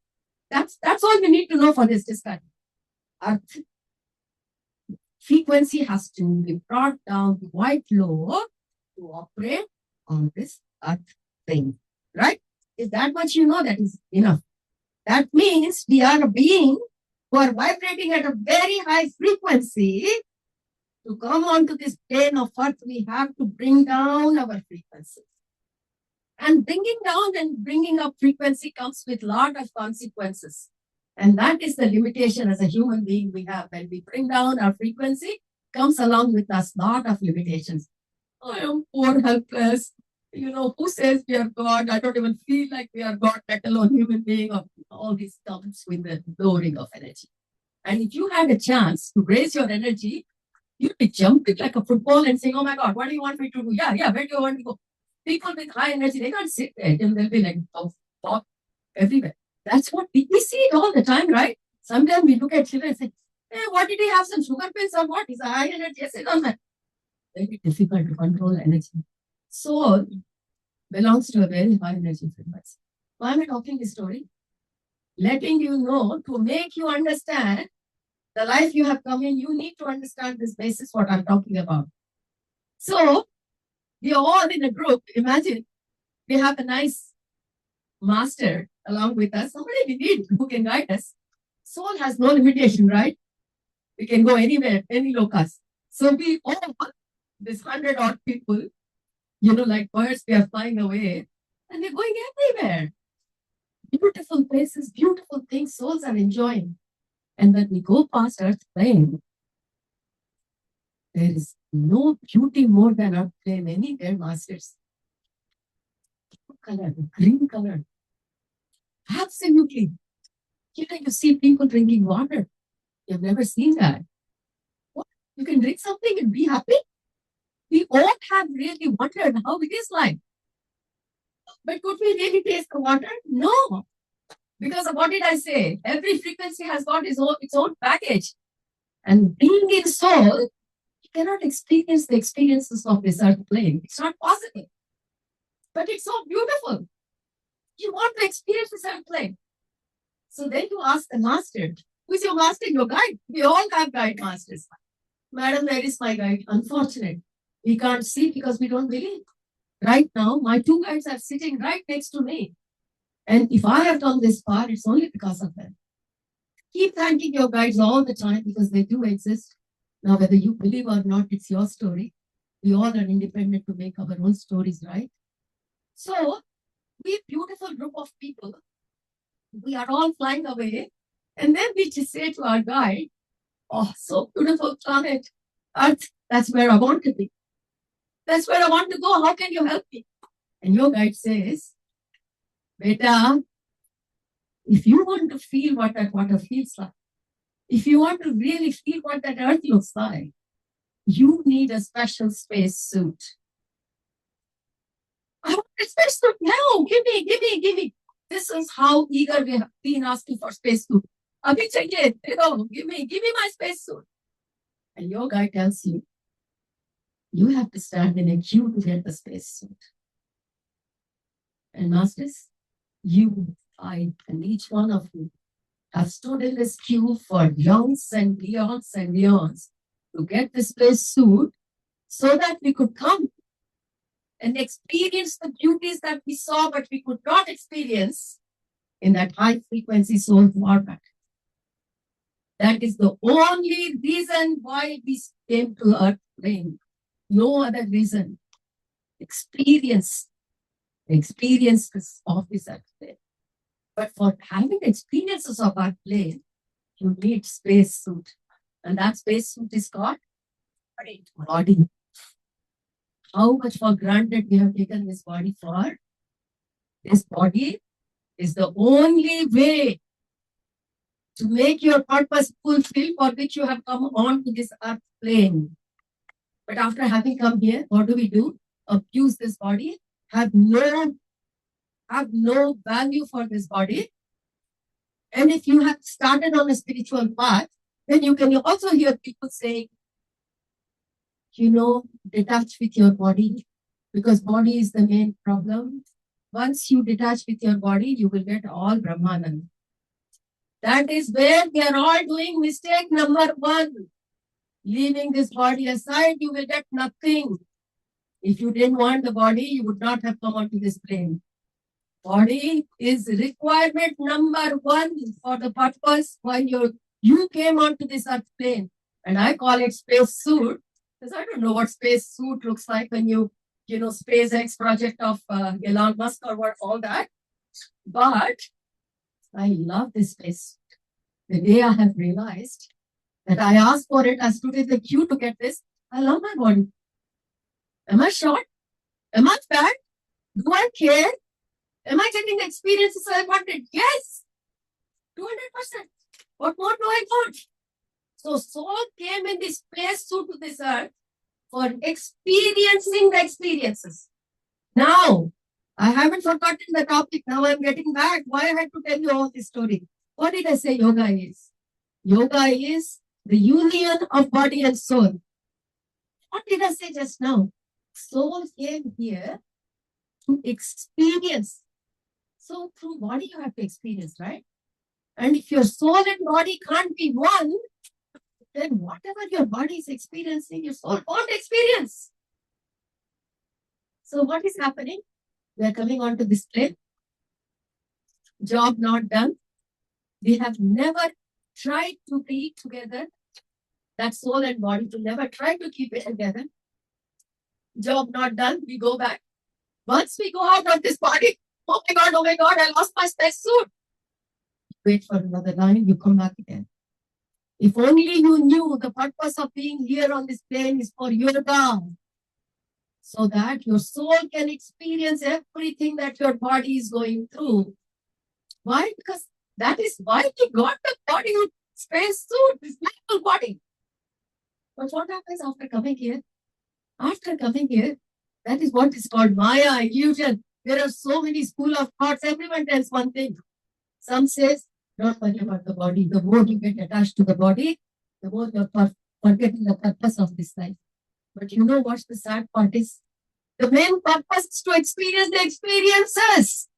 That's all we need to know for this discussion. Earth frequency has to be brought down quite low to operate on this earth thing, right? Is that much you know? That is enough. That means we are a being who are vibrating at a very high frequency. To come onto this plane of earth, we have to bring down our frequency. And bringing down and bringing up frequency comes with a lot of consequences. And that is the limitation as a human being we have. When we bring down our frequency, comes along with us lot of limitations. I am poor, helpless. You know, who says we are God? I don't even feel like we are God, let alone human being. Or all these comes with the lowering of energy. And if you had a chance to raise your energy, you'd be jumping like a football and saying, oh my God, what do you want me to do? Yeah, where do you want to go? People with high energy, they can't sit there and they'll be like, talk everywhere. That's what we see it all the time, right? Sometimes we look at children and say, hey, what did he have? Some sugar pills or what? He's a high energy. Yes, on that. Very difficult to control energy. Soul belongs to a very high energy frequency. Why am I talking this story? Letting you know, to make you understand the life you have come in, you need to understand this basis, what I'm talking about. So, we are all in a group. Imagine we have a nice master along with us, somebody we need who can guide us. Soul has no limitation, right? We can go anywhere, any locus. So we all, this 100-odd people, you know, like birds, we are flying away and they're going everywhere. Beautiful places, beautiful things, souls are enjoying. And when we go past Earth plane, there is no beauty more than Earth plane anywhere, masters. Color, green color. Absolutely. You know, you see people drinking water. You've never seen that. What? You can drink something and be happy? We all have really wondered how it is like. But could we really taste the water? No. Because of what did I say? Every frequency has got its own package. And being in soul, you cannot experience the experiences of this earth plane. It's not possible. But it's so beautiful. You want to experience this earth plane. So then you ask the master, who is your master? Your guide. We all have guide masters. Madam, where is my guide? Unfortunate. We can't see because we don't believe. Right now, my 2 guides are sitting right next to me. And if I have done this far, it's only because of them. Keep thanking your guides all the time because they do exist. Now, whether you believe or not, it's your story. We all are independent to make our own stories, right? So, we beautiful group of people, we are all flying away. And then we just say to our guide, oh, so beautiful planet, Earth, that's where I want to be. That's where I want to go. How can you help me? And your guide says, Beta, if you want to feel what that water feels like, if you want to really feel what that earth looks like, you need a special space suit. I want a space suit now. Give me. This is how eager we have been asking for space suit. Abhi chahiye, give me my space suit. And your guy tells you, you have to stand in a queue to get the space suit. And masters, you I and each one of you have stood in this queue for eons and eons and eons to get this space suit so that we could come and experience the beauties that we saw but we could not experience in that high frequency soul format. That is the only reason why we came to Earth plane. No other reason. Experience the experiences of this Earth plane. But for having experiences of Earth plane, you need space suit. And that space suit is called body. How much for granted we have taken this body for? This body is the only way to make your purpose fulfill for which you have come on to this earth plane. But after having come here, what do? Abuse this body, have no value for this body. And if you have started on a spiritual path, then you can also hear people saying, detach with your body, because body is the main problem. Once you detach with your body, you will get all Brahmananda. That is where we are all doing mistake number one. Leaving this body aside, you will get nothing. If you didn't want the body, you would not have come onto this plane. Body is requirement number one for the purpose why you came onto this earth plane. And I call it space suit, because I don't know what space suit looks like when SpaceX project of Elon Musk or what, all that. But I love this space. The day I have realized that I asked for it, I stood in the queue to get this. I love my body. Am I short? Am I fat? Do I care? Am I getting the experiences I wanted? Yes, 200%. What more do I want? So soul came in this space suit to this earth for experiencing the experiences. Now, I haven't forgotten the topic. Now I'm getting back. Why I had to tell you all this story? What did I say yoga is? Yoga is the union of body and soul. What did I say just now? Soul came here to experience. So through body you have to experience, right? And if your soul and body can't be one, then whatever your body is experiencing, your soul won't experience. So what is happening? We are coming onto this plane. Job not done. We have never tried to be together. That soul and body to never try to keep it together. Job not done. We go back. Once we go out of this body, oh my God, I lost my space suit. Wait for another line, you come back again. If only you knew the purpose of being here on this plane is for yoga, so that your soul can experience everything that your body is going through. Why? Because that is why we got the body of space suit, this physical body. But what happens after coming here? After coming here, that is what is called Maya, illusion. There are so many school of thoughts. Everyone tells one thing. Some says, don't worry about the body. The more you get attached to the body, the more you're forgetting the purpose of this life. But you know what the sad part is? The main purpose is to experience the experiences.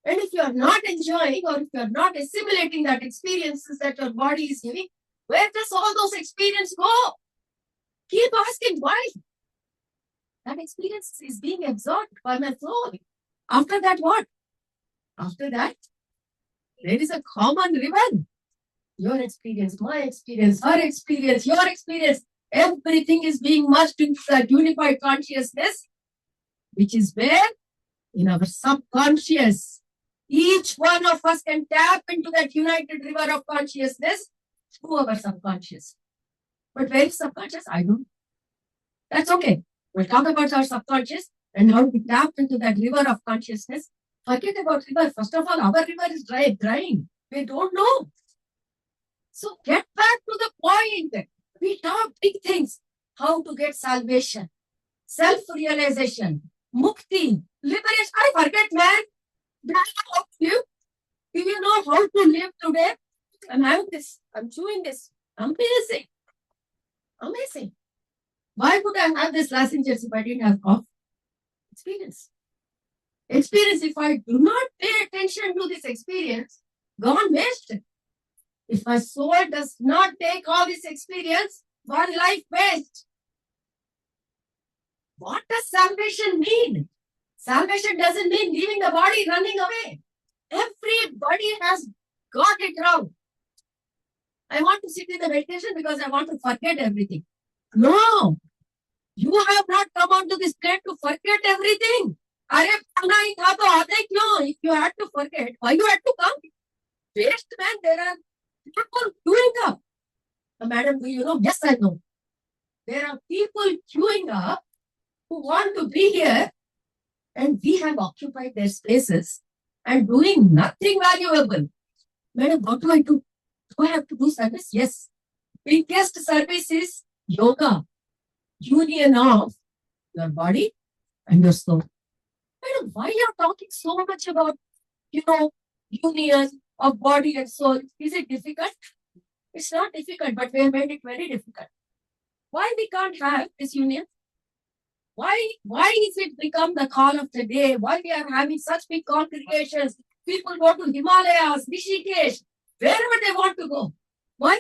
And if you are not enjoying or if you are not assimilating that experiences that your body is giving, where does all those experiences go? Keep asking why. That experience is being absorbed by my soul. After that, what? After that, there is a common ribbon. Your experience, my experience, her experience, your experience. Everything is being merged into that unified consciousness, which is where in our subconscious, each one of us can tap into that united river of consciousness through our subconscious. But where is subconscious? I don't know. That's okay. We'll talk about our subconscious and how we tap into that river of consciousness. Forget about river. First of all, our river is drying. We don't know. So get back to the point. We talk big things. How to get salvation, self-realization, mukti, liberation. I forget, man. Do you know how to live? Do you know how to live today? I'm having this. I'm chewing this. Amazing. Amazing. Why would I have this lozenges if I didn't have cough? Experience. Experience, if I do not pay attention to this experience, gone waste. If my soul does not take all this experience, one life waste. What does salvation mean? Salvation doesn't mean leaving the body, running away. Everybody has got it wrong. I want to sit in the meditation because I want to forget everything. No, you have not come onto this plane to forget everything. अरे पढ़ना ही था तो आते क्यों? If you had to forget, why you had to come? Waste man, there are people queuing up. Madam, do you know? Yes, I know. There are people queuing up who want to be here, and we have occupied their spaces and doing nothing valuable. Madam, what do I do? Do I have to do service? Yes. Biggest service is yoga, union of your body and your soul. Madam, why you are talking so much about, union of body and soul? Is it difficult? It's not difficult, but we have made it very difficult. Why we can't have this union? Why is it become the call of the day? Why we are having such big congregations? People go to Himalayas, Rishikesh, wherever they want to go. Why?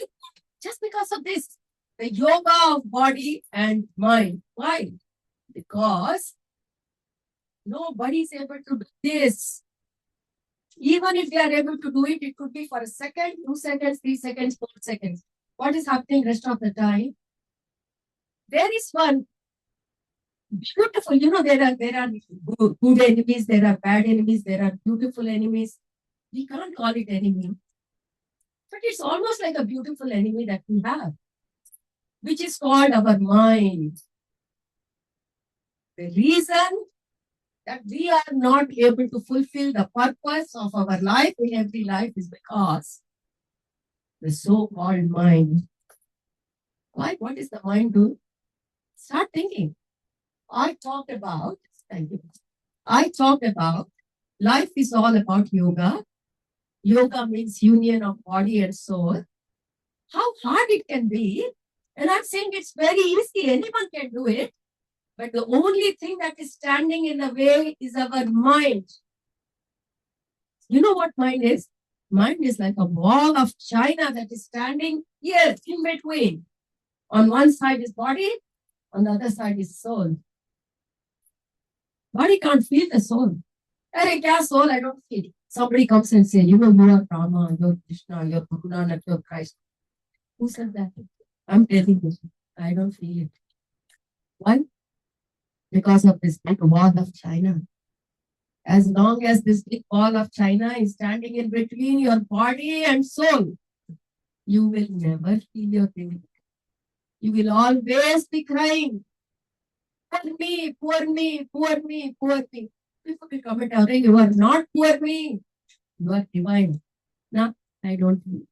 Just because of this. The yoga of body and mind. Why? Because nobody is able to do this. Even if they are able to do it, it could be for a second, 2 seconds, 3 seconds, 4 seconds. What is happening rest of the time? There is one beautiful, there are good enemies, there are bad enemies, there are beautiful enemies. We can't call it enemy. But it's almost like a beautiful enemy that we have, which is called our mind. The reason that we are not able to fulfill the purpose of our life in every life is because the so-called mind. Why? What is the mind doing? Start thinking. I talked about life is all about yoga. Yoga means union of body and soul. How hard it can be. And I'm saying it's very easy. Anyone can do it. But the only thing that is standing in the way is our mind. You know what mind is? Mind is like a wall of China that is standing here in between. On one side is body, on the other side is soul. Body can't feel the soul. Hey, soul, I don't feel it. Somebody comes and says, you are Rama, you're Krishna, you're Guru Nanak, you're Christ. Who said that? I'm telling you, I don't feel it. Why? Because of this big wall of China. As long as this big wall of China is standing in between your body and soul, you will never feel your divinity. You will always be crying. Poor me, poor me, poor me, poor me. People will comment, you are not poor me. You are divine. No, I don't feel.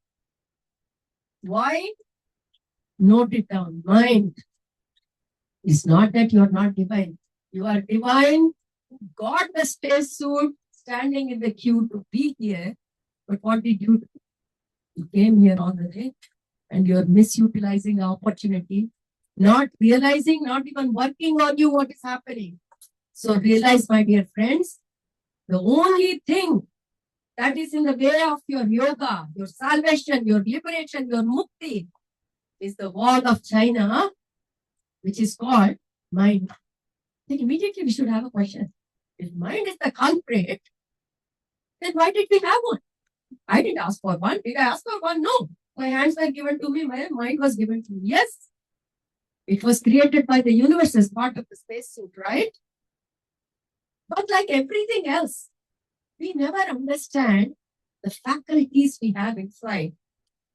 Why? Note it down. Mind. It's not that you are not divine. You are divine. Got the spacesuit, standing in the queue to be here. But what did you do? You came here on the day and you're misutilizing the opportunity, not realizing, not even working on you what is happening. So realize, my dear friends, the only thing that is in the way of your yoga, your salvation, your liberation, your mukti is the wall of China, which is called mind. Then immediately we should have a question. If mind is the culprit, then why did we have one? I didn't ask for one. Did I ask for one? No. My hands were given to me. My mind was given to me. Yes. It was created by the universe as part of the spacesuit, right? But like everything else, we never understand the faculties we have inside.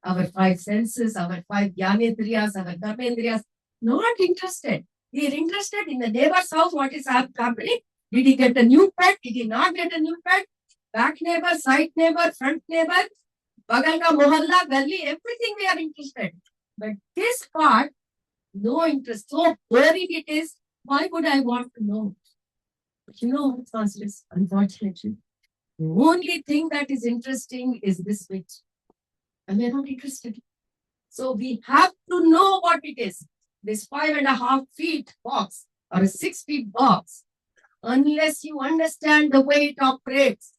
Our 5 senses, our 5 jnanendriyas, our dharmendriyas, not interested. We are interested in the neighbor's house, what is happening. Did he get a new pet? Did he not get a new pet? Back neighbor, side neighbor, front neighbor, bagal ka mohalla, gully, everything we are interested. But this part, no interest. So boring it is. Why would I want to know? But you know, Francis, unfortunately, the only thing that is interesting is this switch. And we are not interested. So we have to know what it is. This 5.5 feet box or a 6 feet box unless you understand the way it operates.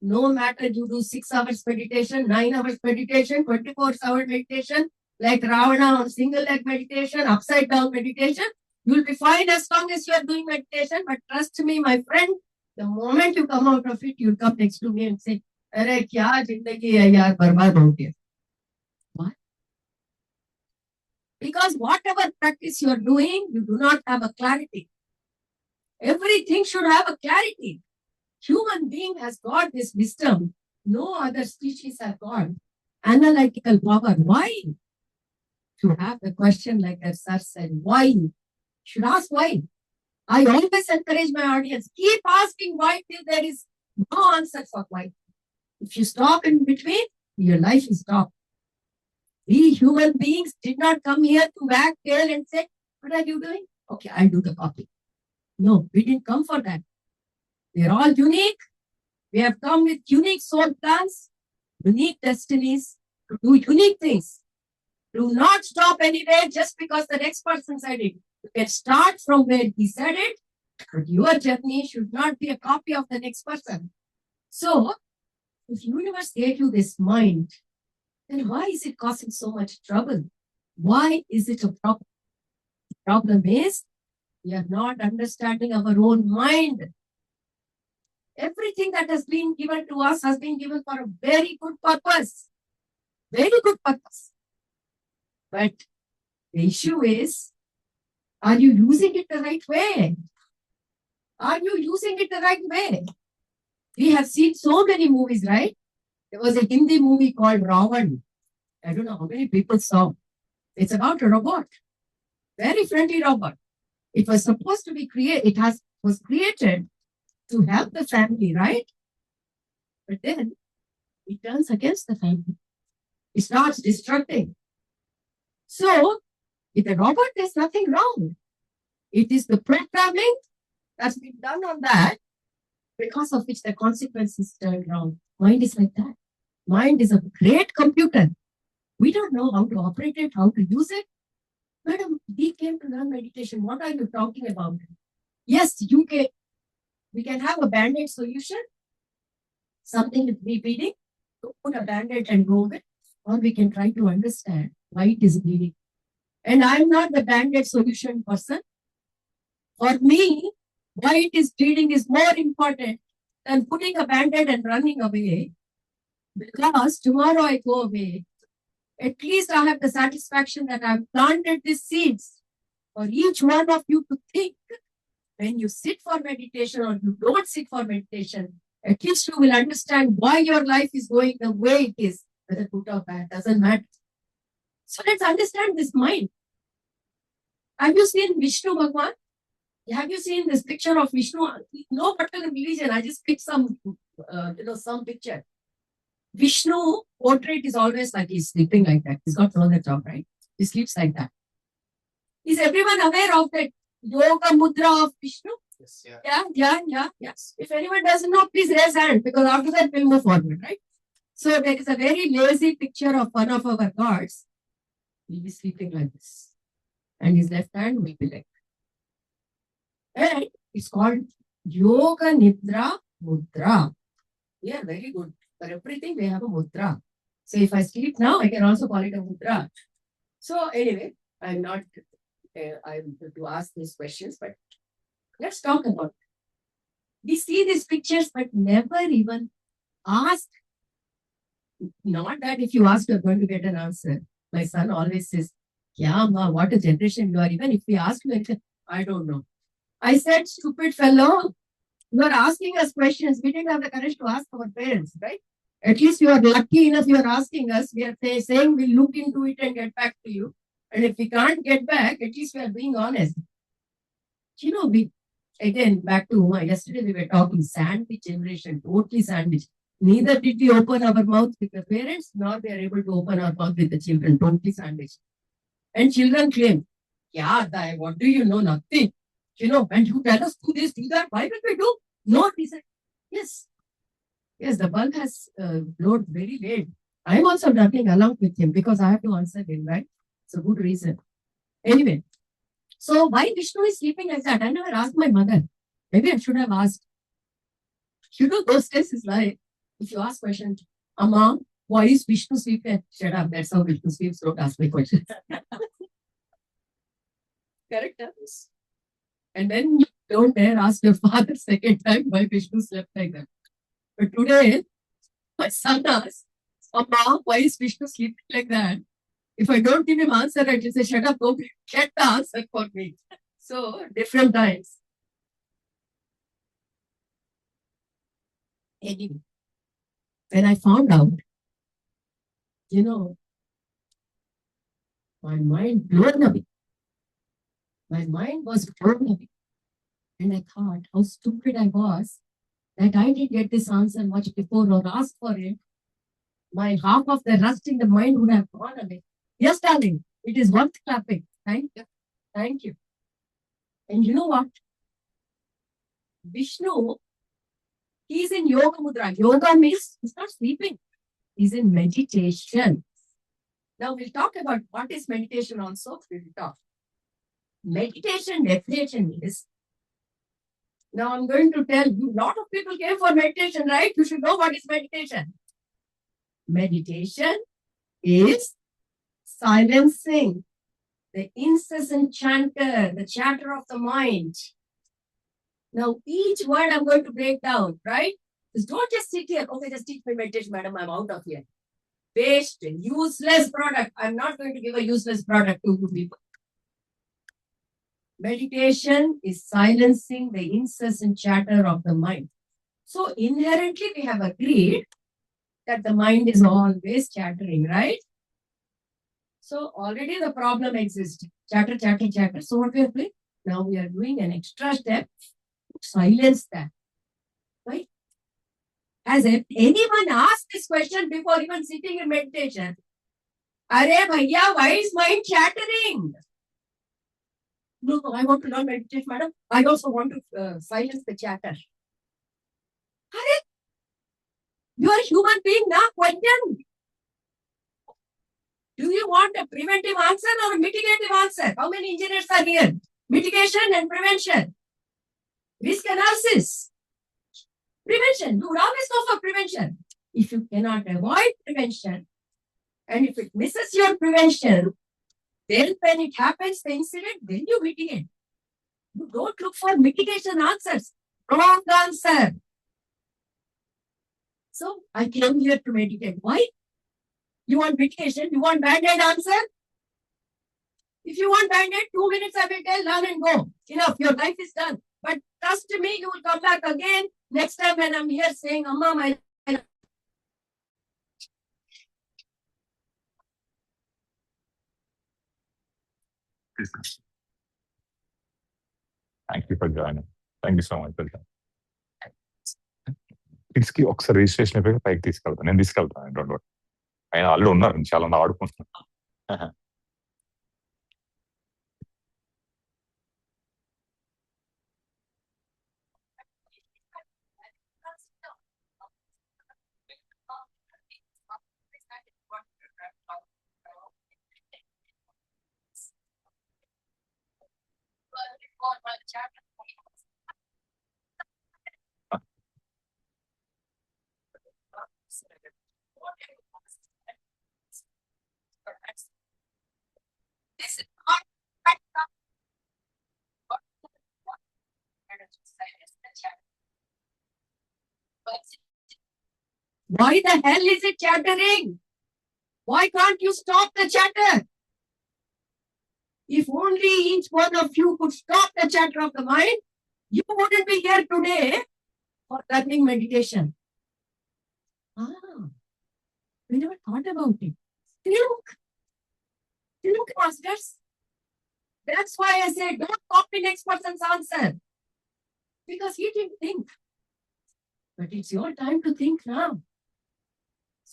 No matter you do 6 hours meditation, 9 hours meditation, 24-hour meditation, like Ravana on single leg meditation, upside down meditation, you'll be fine as long as you are doing meditation. But trust me, my friend, the moment you come out of it, you'll come next to me and say, "Arey, kya zindagi hai yaar, barbaad ho gaya." What? Because whatever practice you are doing, you do not have a clarity. Everything should have a clarity. Human being has got this wisdom. No other species have got analytical power. Why? To have a question like that, sir said, why? Should ask why. I always encourage my audience, keep asking why till there is no answer for why. If you stop in between, your life is stopped. We human beings did not come here to wag tail and say, what are you doing? Okay, I'll do the copy. No, we didn't come for that. We are all unique. We have come with unique soul plans, unique destinies to do unique things. Do not stop anywhere just because the next person said it. You can start from where he said it, but your journey should not be a copy of the next person. So, if universe gave you this mind, then why is it causing so much trouble? Why is it a problem? The problem is we are not understanding our own mind. Everything that has been given to us has been given for a very good purpose. Very good purpose. But the issue is, are you using it the right way? Are you using it the right way? We have seen so many movies, right? There was a Hindi movie called Ravan. I don't know how many people saw. It's about a robot. Very friendly robot. It was supposed to be created. Was created to help the family, right? But then it turns against the family. It starts destructing. So, with the robot, there's nothing wrong. It is the programming that's been done on that, because of which the consequences turn wrong. Mind is like that. Mind is a great computer. We don't know how to operate it, how to use it. Madam, we came to learn meditation. What are you talking about? Yes, we can have a band-aid solution, something with bleeding, put a band-aid and go with, or we can try to understand why it is bleeding. And I'm not the band-aid solution person. For me, why it is bleeding is more important than putting a band-aid and running away. Because tomorrow I go away, at least I have the satisfaction that I've planted these seeds for each one of you to think. When you sit for meditation or you don't sit for meditation, at least you will understand why your life is going the way it is, whether good or bad, doesn't matter. So let's understand this mind. Have you seen Vishnu Bhagwan? Have you seen this picture of Vishnu? No particular religion. I just picked some picture. Vishnu portrait is always like he's sleeping like that. He's got no other job, right? He sleeps like that. Is everyone aware of that yoga mudra of Vishnu? Yes, yeah. Yeah. Yes. If anyone doesn't know, please raise hand, because after that we'll move forward, right? So there is a very lazy picture of one of our gods. He'll be sleeping like this. And his left hand will be like that. And it's called Yoga Nidra Mudra. Yeah, very good. For everything, we have a mudra. So if I sleep now, I can also call it a mudra. So anyway, I'm not to ask these questions, but let's talk about it. We see these pictures, but never even ask. Not that if you ask, you're going to get an answer. My son always says, "Yeah, ma, what a generation you are." Even if we ask you, I don't know. I said, "Stupid fellow, you are asking us questions. We didn't have the courage to ask our parents, right? At least you are lucky enough, you are asking us. We are saying we'll look into it and get back to you. And if we can't get back, at least we are being honest." Again, back to Uma. Yesterday we were talking sandwich generation, totally sandwich. Neither did we open our mouth with the parents, nor we are able to open our mouth with the children, totally sandwich. And children claim, "Yeah, what do you know? Nothing. And you tell us do this, do that. Why don't we do?" No, he said, yes, the bulb has glowed very late. I'm also drugging along with him because I have to answer him, right? It's a good reason. Anyway, so why Vishnu is sleeping like that? I never asked my mother. Maybe I should have asked. You know, those days is like, if you ask questions, Amma, why is Vishnu sleeping? Shut up, that's how Vishnu sleeps, don't ask me questions. Correct, yes. And then you don't dare ask your father second time why Vishnu slept like that. But today, my son asks, Amma, why is Vishnu sleeping like that? If I don't give him answer, I just say, shut up, go get the answer for me. So, different times. Anyway, when I found out, you know, my mind blown away. My mind was blown away. And I thought how stupid I was that I didn't get this answer much before or ask for it. My half of the rust in the mind would have gone away. Yes, darling, it is worth clapping. Thank you. Thank you. And you know what? Vishnu, he's in yoga mudra. Yoga means he's not sleeping. He's in meditation. Now we'll talk about what is meditation also. We will talk. Meditation definition is, now I'm going to tell you, a lot of people came for meditation, right? You should know what is meditation. Meditation is silencing the incessant chanter, the chatter of the mind. Now, each word I'm going to break down, right? Just don't just sit here. Okay, just teach me meditation, madam. I'm out of here. Waste, useless product. I'm not going to give a useless product to people. Meditation is silencing the incessant chatter of the mind. So, inherently, we have agreed that the mind is always chattering, right? So, already the problem exists. Chatter, chatter, chatter. So, what we are doing? Now, we are doing an extra step to silence that. Right? Has anyone asked this question before even sitting in meditation? Arey bhaiya, why is mind chattering? No, I want to learn meditation, madam. I also want to silence the chatter. Arey, you are a human being now, question. Do you want a preventive answer or a mitigative answer? How many engineers are here? Mitigation and prevention. Risk analysis. Prevention. You would always go for prevention. If you cannot avoid prevention, and if it misses your prevention, then when it happens, the incident, then you mitigate. You don't look for mitigation answers. Wrong answer. So I came here to meditate. Why? You want mitigation? You want band-aid answer? If you want band-aid, 2 minutes I will tell, learn and go. Enough, your life is done. But trust me, you will come back again next time when I'm here saying, Amma, my Thank you for joining. Thank you so much. Kids కి ఒకసారి registration అయిపోయి పైకి తీసుకెళ్తాను. నేను తీసుకెళ్తాను. Don't worry. ఆయన already ఉన్నారు, చాలా ఆడుకుంటున్నాను. Why the hell is it chattering? Why can't you stop the chatter? If only each one of you could stop the chatter of the mind, you wouldn't be here today for learning meditation. We never thought about it. Look, masters. That's why I say don't copy next person's answer. Because he didn't think. But it's your time to think now.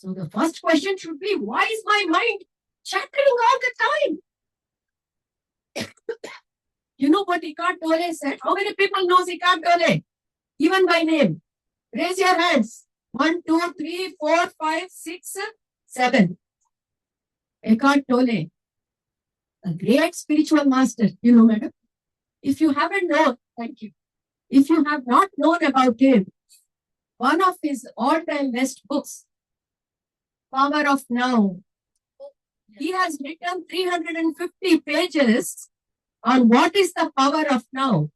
So the first question should be, why is my mind chattering all the time? You know what Eckhart Tolle said? How many people knows Eckhart Tolle? Even by name. Raise your hands. 1, 2, 3, 4, 5, 6, 7. Eckhart Tolle, a great spiritual master. You know, madam? If you haven't known, thank you. If you have not known about him, one of his all-time best books, Power of Now, he has written 350 pages on what is the power of now.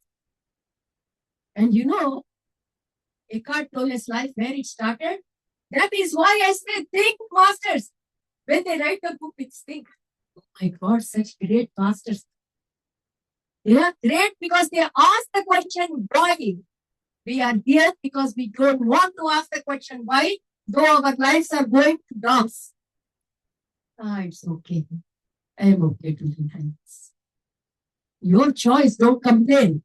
And you know, Eckhart Tolle's life, where it started, that is why I say think masters. When they write a book, it's think. Oh my God, such great masters. They are great because they ask the question, why? We are here because we don't want to ask the question, why? Though our lives are going to dance. It's okay. I am okay to do this. Your choice, don't complain.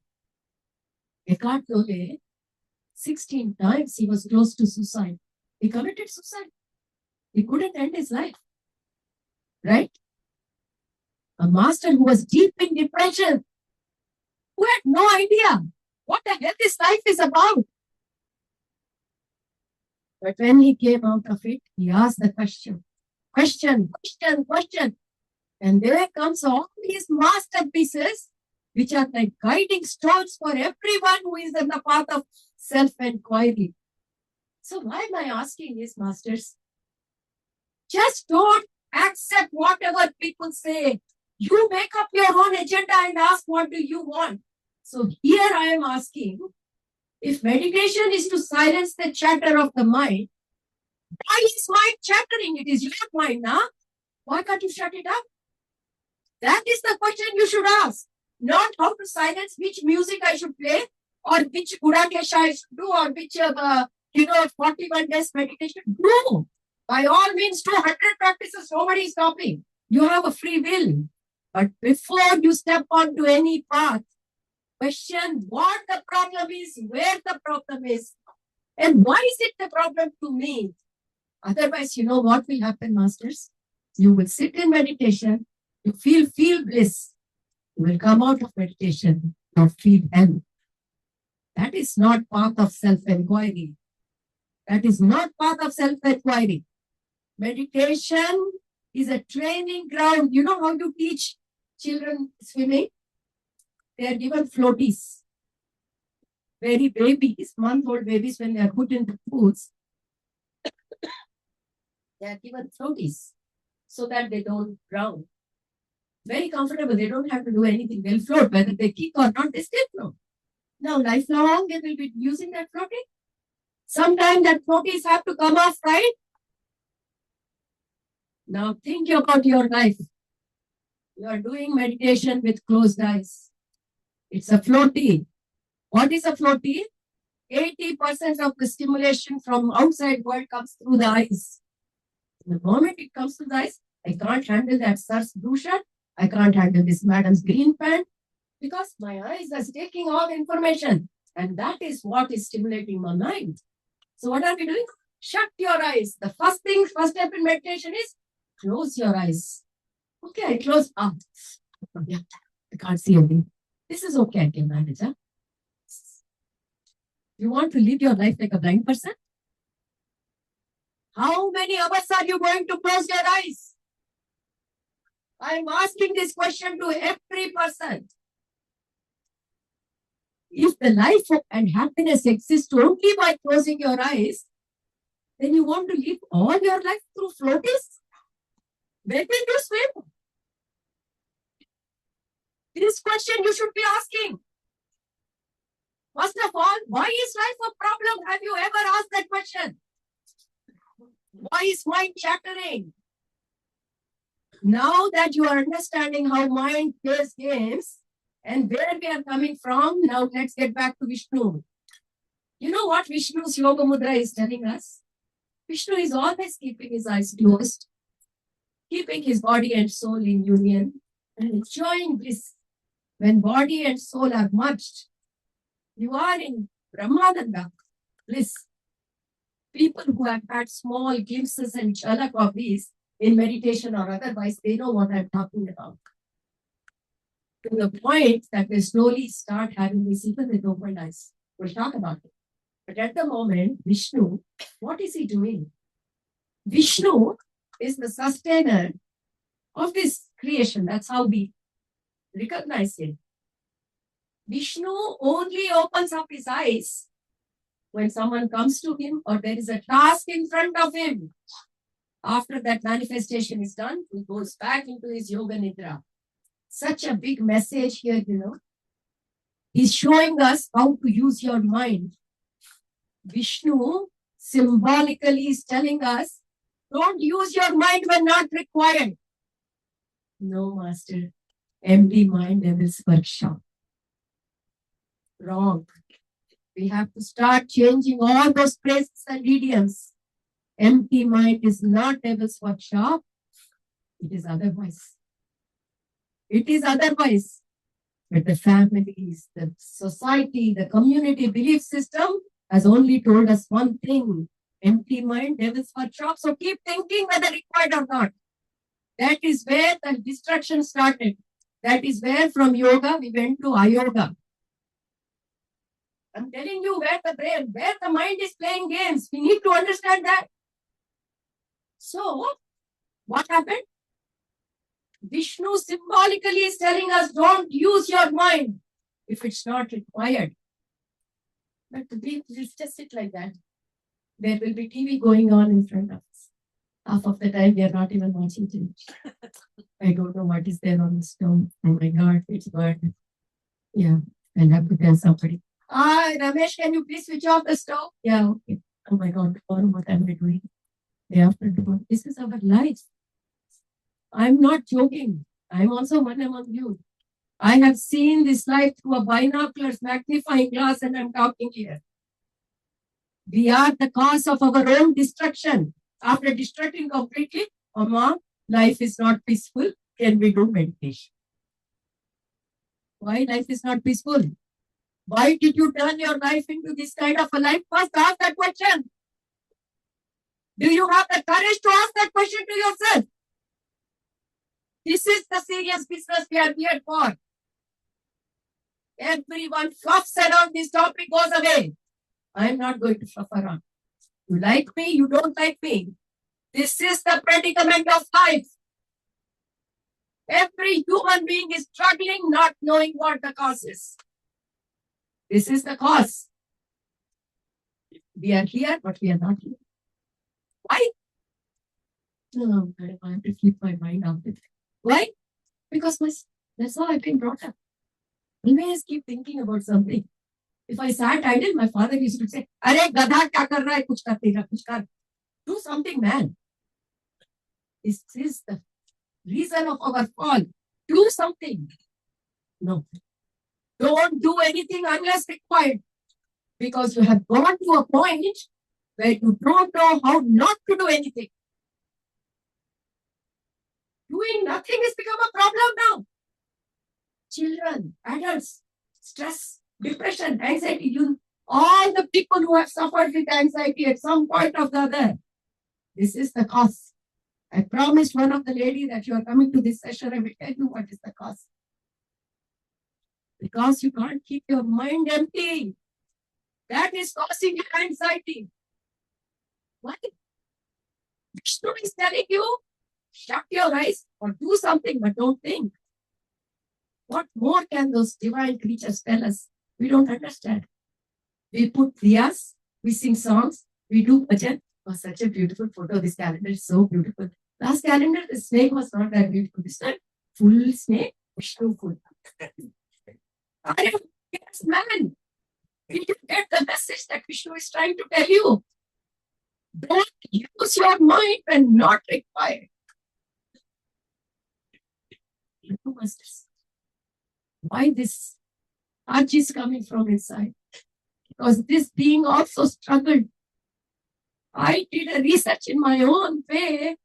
Eckhart Tolle, 16 times he was close to suicide. He committed suicide. He couldn't end his life. Right? A master who was deep in depression, who had no idea what the hell this life is about. But when he came out of it, he asked the question. And there comes all these masterpieces, which are like guiding stones for everyone who is in the path of self-inquiry. So why am I asking these masters? Just don't accept whatever people say. You make up your own agenda and ask what do you want. So here I am asking, if meditation is to silence the chatter of the mind, why is mind chattering? It is your mind, now. Why can't you shut it up? That is the question you should ask. Not how to silence, which music I should play, or which Gurandesha I should do, or which 41 days meditation. No. By all means, 200 practices, nobody is stopping. You have a free will. But before you step onto any path, question what the problem is, where the problem is, and why is it the problem to me? Otherwise, you know what will happen, masters? You will sit in meditation, you feel bliss. You will come out of meditation, or feel hell. That is not path of self-inquiry. That is not path of self-inquiry. Meditation is a training ground. You know how to teach children swimming? They are given floaties. Very babies, month-old babies, when they are put into pools, they are given floaties so that they don't drown. Very comfortable. They don't have to do anything. They'll float. Whether they kick or not, they still float. Now, lifelong, they will be using that floating. Sometimes that floaties have to come off, right? Now, think about your life. You are doing meditation with closed eyes. It's a floaty. What is a floaty? 80% of the stimulation from outside world comes through the eyes. The moment it comes through the eyes, I can't handle that sir's blue shirt. I can't handle this madam's green pant because my eyes are taking all the information. And that is what is stimulating my mind. So what are we doing? Shut your eyes. The first step in meditation is close your eyes. Okay, I close. Yeah, I can't see anything. This is okay, I can manage. Huh? You want to live your life like a blind person? How many hours are you going to close your eyes? I'm asking this question to every person. If the life and happiness exist only by closing your eyes, then you want to live all your life through floaties? Where will you swim? This question you should be asking. First of all, why is life a problem? Have you ever asked that question? Why is mind chattering? Now that you are understanding how mind plays games and where we are coming from, now let's get back to Vishnu. You know what Vishnu's Yoga Mudra is telling us? Vishnu is always keeping his eyes closed, keeping his body and soul in union, and enjoying bliss. When body and soul are merged, you are in Brahmananda, bliss. People who have had small glimpses and jhalak of these in meditation or otherwise, they know what I'm talking about. To the point that they slowly start having this even with open eyes. We'll talk about it. But at the moment, Vishnu, what is he doing? Vishnu is the sustainer of this creation. That's how we recognize him. Vishnu only opens up his eyes when someone comes to him or there is a task in front of him. After that manifestation is done, he goes back into his yoga nidra. Such a big message here, you know. He's showing us how to use your mind. Vishnu symbolically is telling us, don't use your mind when not required. No, master. Empty mind, devil's workshop. Wrong. We have to start changing all those phrases and idioms. Empty mind is not devil's workshop. It is otherwise. It is otherwise. But the families, the society, the community belief system has only told us one thing. Empty mind, devil's workshop. So keep thinking whether required or not. That is where the destruction started. That is where from yoga we went to ayoga. I'm telling you where the mind is playing games. We need to understand that. So, what happened? Vishnu symbolically is telling us, don't use your mind if it's not required. But we just sit like that. There will be TV going on in front of us. Half of the time we are not even watching TV. I don't know what is there on the stove. Oh my God, it's burning. Yeah, I'll have to tell somebody. Ramesh, can you please switch off the stove? Yeah, okay. Oh my God, tomorrow what am I doing? Day after tomorrow. This is our life. I'm not joking. I'm also one among you. I have seen this life through a binoculars magnifying glass and I'm talking here. We are the cause of our own destruction. After destructing completely, Amma, life is not peaceful. Can we do meditation? Why life is not peaceful? Why did you turn your life into this kind of a life? First ask that question. Do you have the courage to ask that question to yourself? This is the serious business we are here for. Everyone fluffs around this topic, goes away. I am not going to fluff around. You like me, you don't like me. This is the predicament of life. Every human being is struggling, not knowing what the cause is. This is the cause. We are here, but we are not here. Why? No, I have to keep my mind out of it. Why? Because that's how I've been brought up. Always keep thinking about something. If I sat idle, my father used to say, "Arey gadha kya kar raha hai? Kuch kar tega, kuch kar." Do something, man. This is the reason of our fall. Do something. No. Don't do anything unless required. Because you have gone to a point where you don't know how not to do anything. Doing nothing has become a problem now. Children, adults, stress, depression, anxiety, all the people who have suffered with anxiety at some point or the other. This is the cause. I promised one of the lady that you are coming to this session, I will tell you what is the cause. Because you can't keep your mind empty. That is causing you anxiety. Why? Vishnu is telling you, shut your eyes or do something, but don't think. What more can those divine creatures tell us? We don't understand. We put prayers, we sing songs, we do bhajan. Oh, such a beautiful photo. This calendar is so beautiful. Last calendar, the snake was not that beautiful. This time, full snake, Vishnu full. Yes, man. Did you get the message that Vishnu is trying to tell you? Don't use your mind when not required. You must. Why this urge is coming from inside? Because this being also struggled. I did a research in my own way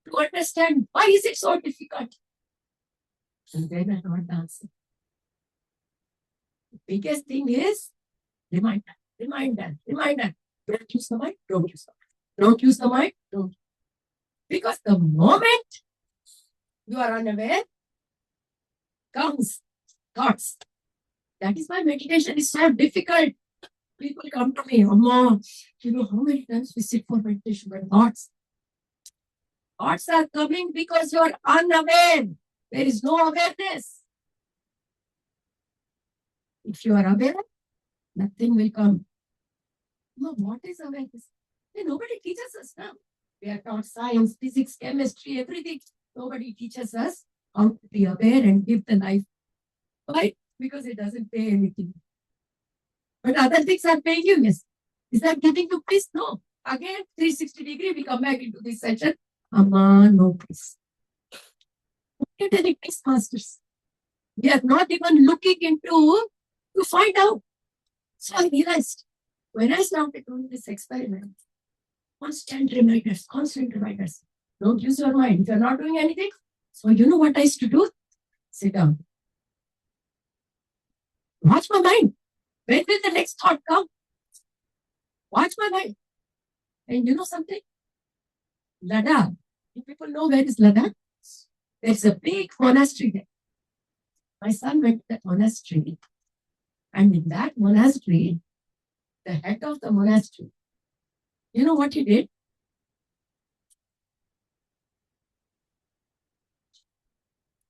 to understand why is it so difficult. And then I got the answer. The biggest thing is reminder. Don't use the mind, don't use the mind. Don't use the mind, don't. Because the moment you are unaware, comes thoughts. That is why meditation is so difficult. People come to me, Amma, you know how many times we sit for meditation when thoughts are coming because you are unaware. There is no awareness. If you are aware, nothing will come. No, what is awareness? Nobody teaches us now. We are taught science, physics, chemistry, everything. Nobody teaches us how to be aware and give the life. Why? Because it doesn't pay anything. But other things are paying you, yes. Is that giving you peace? No. Again, 360-degree, we come back into this session. Amma, no peace. Not any peace, masters. We are not even looking into to find out. So I realized when I started doing this experiment, constant reminders. Don't use your mind. If you're not doing anything, so you know what I used to do? Sit down. Watch my mind. When will the next thought come? Watch my mind. And you know something? Ladakh. Do people know where is Ladakh? There's a big monastery there. My son went to that monastery. And in that monastery, the head of the monastery, you know what he did?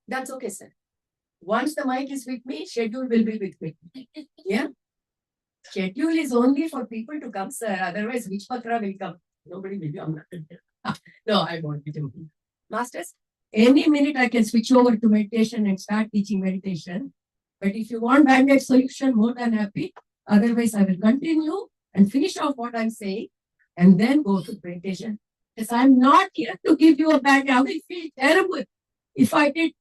That's okay, sir. Once the mic is with me, schedule will be with me. Yeah? Schedule is only for people to come, sir. Otherwise, which patra will come? Nobody will be on that. No, I won't be doing. Masters, any minute I can switch over to meditation and start teaching meditation. But if you want band-aid solution, more than happy. Otherwise, I will continue and finish off what I'm saying and then go to meditation. Because I'm not here to give you a band-aid. I will feel terrible if I did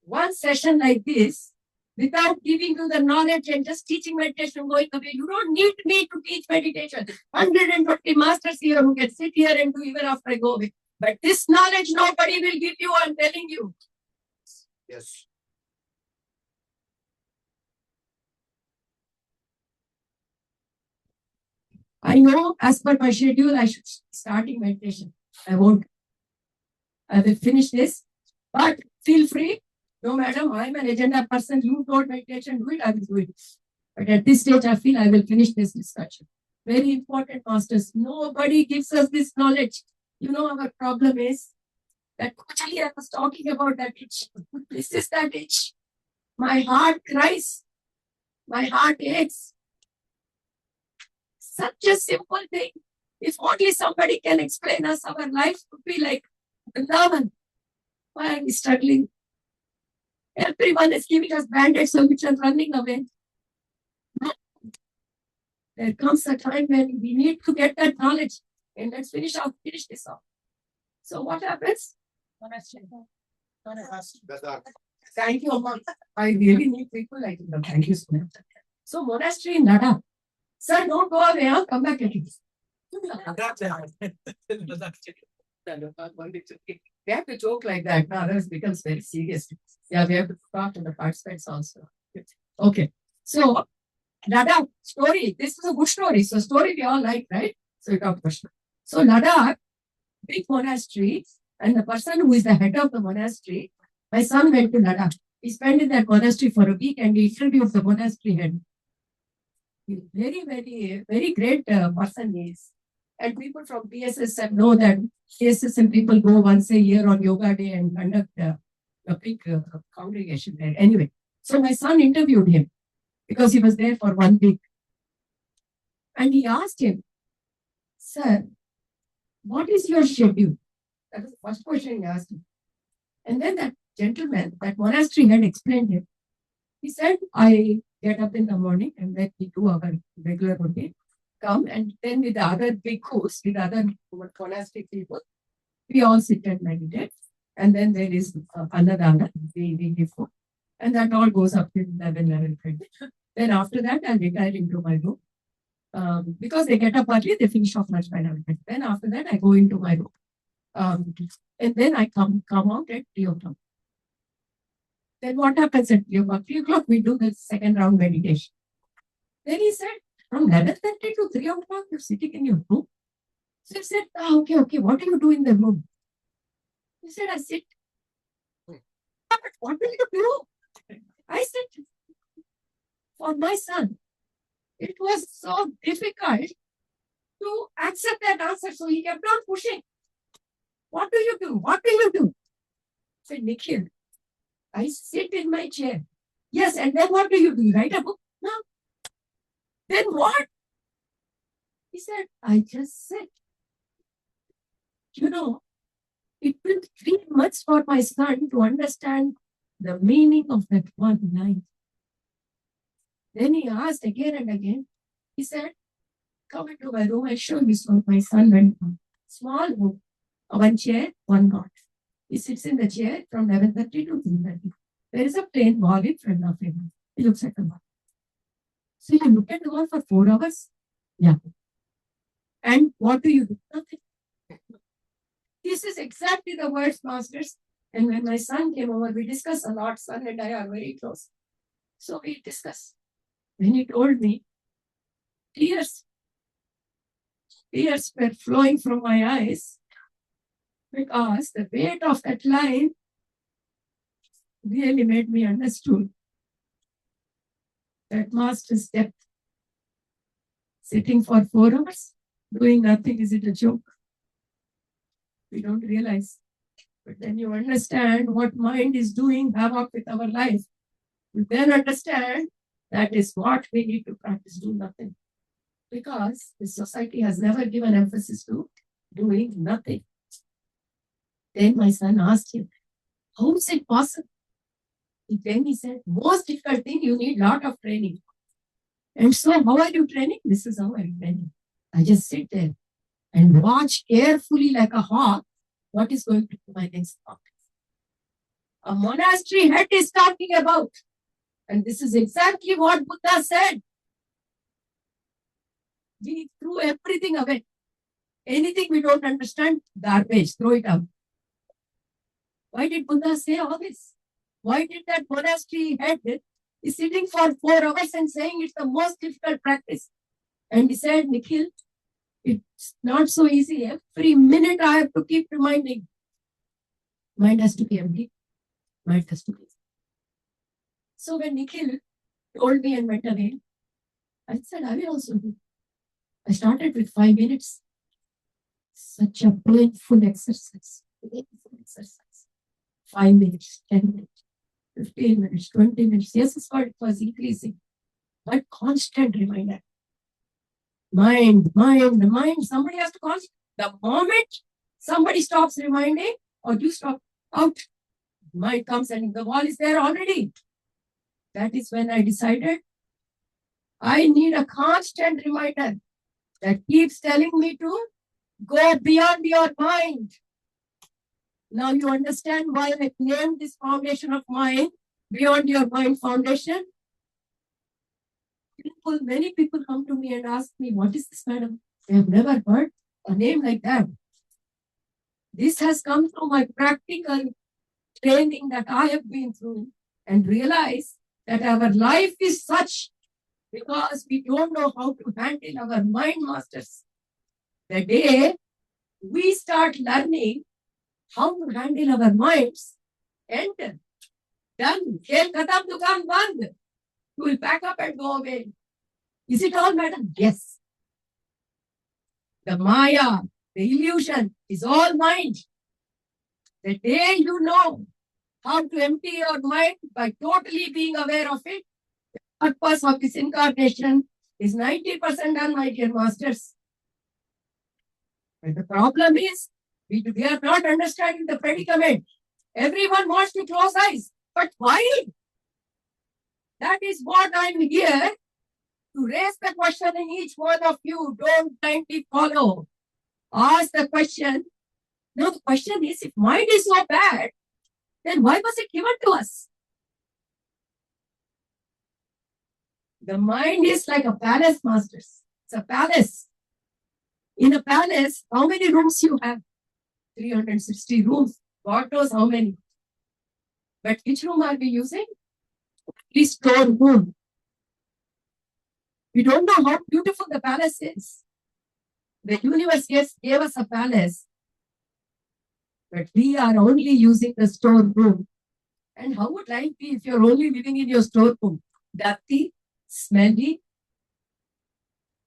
one session like this without giving you the knowledge and just teaching meditation going away. You don't need me to teach meditation. 120 masters here who can sit here and do even after I go away. But this knowledge nobody will give you, I'm telling you. Yes. I know as per my schedule, I should be starting meditation. I won't. I will finish this. But feel free. No, madam, I'm an agenda person. You told meditation, do it, I will do it. But at this stage, I feel I will finish this discussion. Very important, masters. Nobody gives us this knowledge. You know, our problem is that actually I was talking about that itch. This is that itch. My heart cries. My heart aches. Such a simple thing. If only somebody can explain us, our life would be like Vrindavan. Why are we struggling? Everyone is giving us band-aid solutions, running away. No. There comes a time when we need to get that knowledge. And let's finish this off. So what happens? Thank you, Amma. I really need people like you. Thank you so much. So monastery in Ladakh. Sir, don't go away. I'll come back at you. We have to joke like that. Now, otherwise it becomes very serious. Yeah, we have to talk to the participants also. Okay. So, Ladakh story. This is a good story. So, story we all like, right? So, we talk about. So, Ladakh, big monastery, and the person who is the head of the monastery, my son went to Ladakh. He spent in that monastery for a week and he interviewed the monastery head. He's very, very, very great person he is. And people from PSSM know that PSSM people go once a year on yoga day and conduct a big congregation there. Anyway, so my son interviewed him because he was there for 1 week. And he asked him, sir, what is your schedule? That was the first question he asked him. And then that gentleman, that monastery head explained him. He said, I get up in the morning and then we do our regular routine. Come and then with the other bhikkhus, with other monastic people, we all sit and meditate. And then there is Annadana, we give food. And that all goes up till 11:30. Then after that, I'll retire into my room. Because they get up early, they finish off lunch by 11:30. Then after that, I go into my room. And then I come out at 3 o'clock. Then what happens at 3 o'clock? 3 o'clock, we do the second round meditation. Then he said, from 11:30 to 3 o'clock, you're sitting in your room. So I said, okay, what do you do in the room? He said, I sit. But what will you do? I said, for my son, it was so difficult to accept that answer. So he kept on pushing. What do you do? What do you do? I said, Nikhil, I sit in my chair. Yes, and then what do? You write a book? No. Then what? He said, I just said. You know, it took 3 months for my son to understand the meaning of that one line. Then he asked again and again. He said, come into my room, I'll show you. So my son went on. Small room, one chair, one cot. He sits in the chair from 11:30 to 3:30. There is a plain wall in front of him. He looks at the wall. So you look at the wall for 4 hours? Yeah. And what do? Nothing. This is exactly the words, masters. And when my son came over, we discussed a lot. Son and I are very close. So we discussed. When he told me, tears were flowing from my eyes because the weight of that line really made me understood that master's depth. Sitting for 4 hours, doing nothing, is it a joke? We don't realize. But then you understand what mind is doing havoc with our life. You then understand that is what we need to practice, do nothing. Because the society has never given emphasis to doing nothing. Then my son asked him, how is it possible? Then he said, most difficult thing, you need lot of training. And so how are you training? This is how I'm training. I just sit there and watch carefully like a hawk what is going to be my next thought. A monastery head is talking about. And this is exactly what Buddha said. We threw everything away. Anything we don't understand, garbage, throw it out. Why did Buddha say all this? Why did that monastery head is sitting for 4 hours and saying it's the most difficult practice? And he said, Nikhil, it's not so easy. Every minute I have to keep reminding. Mind has to be empty. Mind has to be. So when Nikhil told me and went away, I said, I will also do. I started with 5 minutes. Such a painful exercise. 5 minutes, 10 minutes, 15 minutes, 20 minutes. Yes, it's what it was increasing. But constant reminder. Mind. Somebody has to call. The moment somebody stops reminding, or you stop, out. Mind comes and the wall is there already. That is when I decided I need a constant reminder that keeps telling me to go beyond your mind. Now you understand why I named this foundation of mind, Beyond Your Mind Foundation. Many people come to me and ask me, what is this, madam? They have never heard a name like that. This has come through my practical training that I have been through and realize that our life is such because we don't know how to handle our mind, masters. The day we start learning how to handle our minds, enter. Done. Khel khatam, dukaan band. You will pack up and go away. Is it all, madam? Yes. The Maya, the illusion is all mind. The day you know how to empty your mind by totally being aware of it, the purpose of this incarnation is 90% done, my dear masters. But the problem is, we are not understanding the predicament. Everyone wants to close eyes. But why? That is what I'm here to raise the question in each one of you. Don't blindly follow. Ask the question. Now the question is, if mind is so bad, then why was it given to us? The mind is like a palace, masters. It's a palace. In a palace, how many rooms you have? 360 rooms. God knows how many. But which room are we using? Please store room. We don't know how beautiful the palace is. The universe gave us a palace. But we are only using the storeroom. And how would life be if you're only living in your storeroom? Dirty, smelly,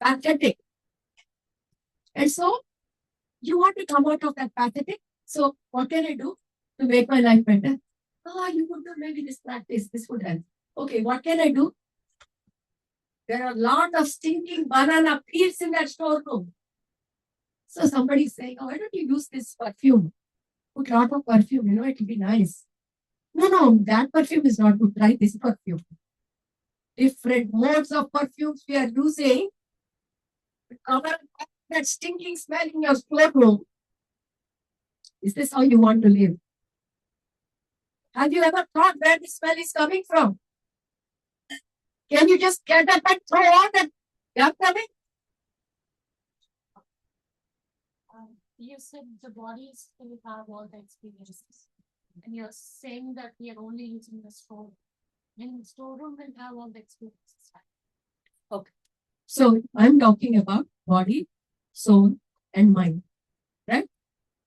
pathetic. And so, you want to come out of that pathetic. So, what can I do to make my life better? You could do maybe this practice, this would help. Okay, what can I do? There are a lot of stinking banana peels in that storeroom. So somebody is saying, oh, why don't you use this perfume? Put a lot of perfume, it will be nice. No, that perfume is not good. Try this perfume. Different modes of perfumes we are using to cover up that stinking smell in your storeroom. Is this how you want to live? Have you ever thought where the smell is coming from? Can you just get up and throw out that gap coming? You said the bodies will have all the experiences. And you're saying that we are only using the store. And the storeroom will have all the experiences. Okay. So I'm talking about body, soul, and mind. Right?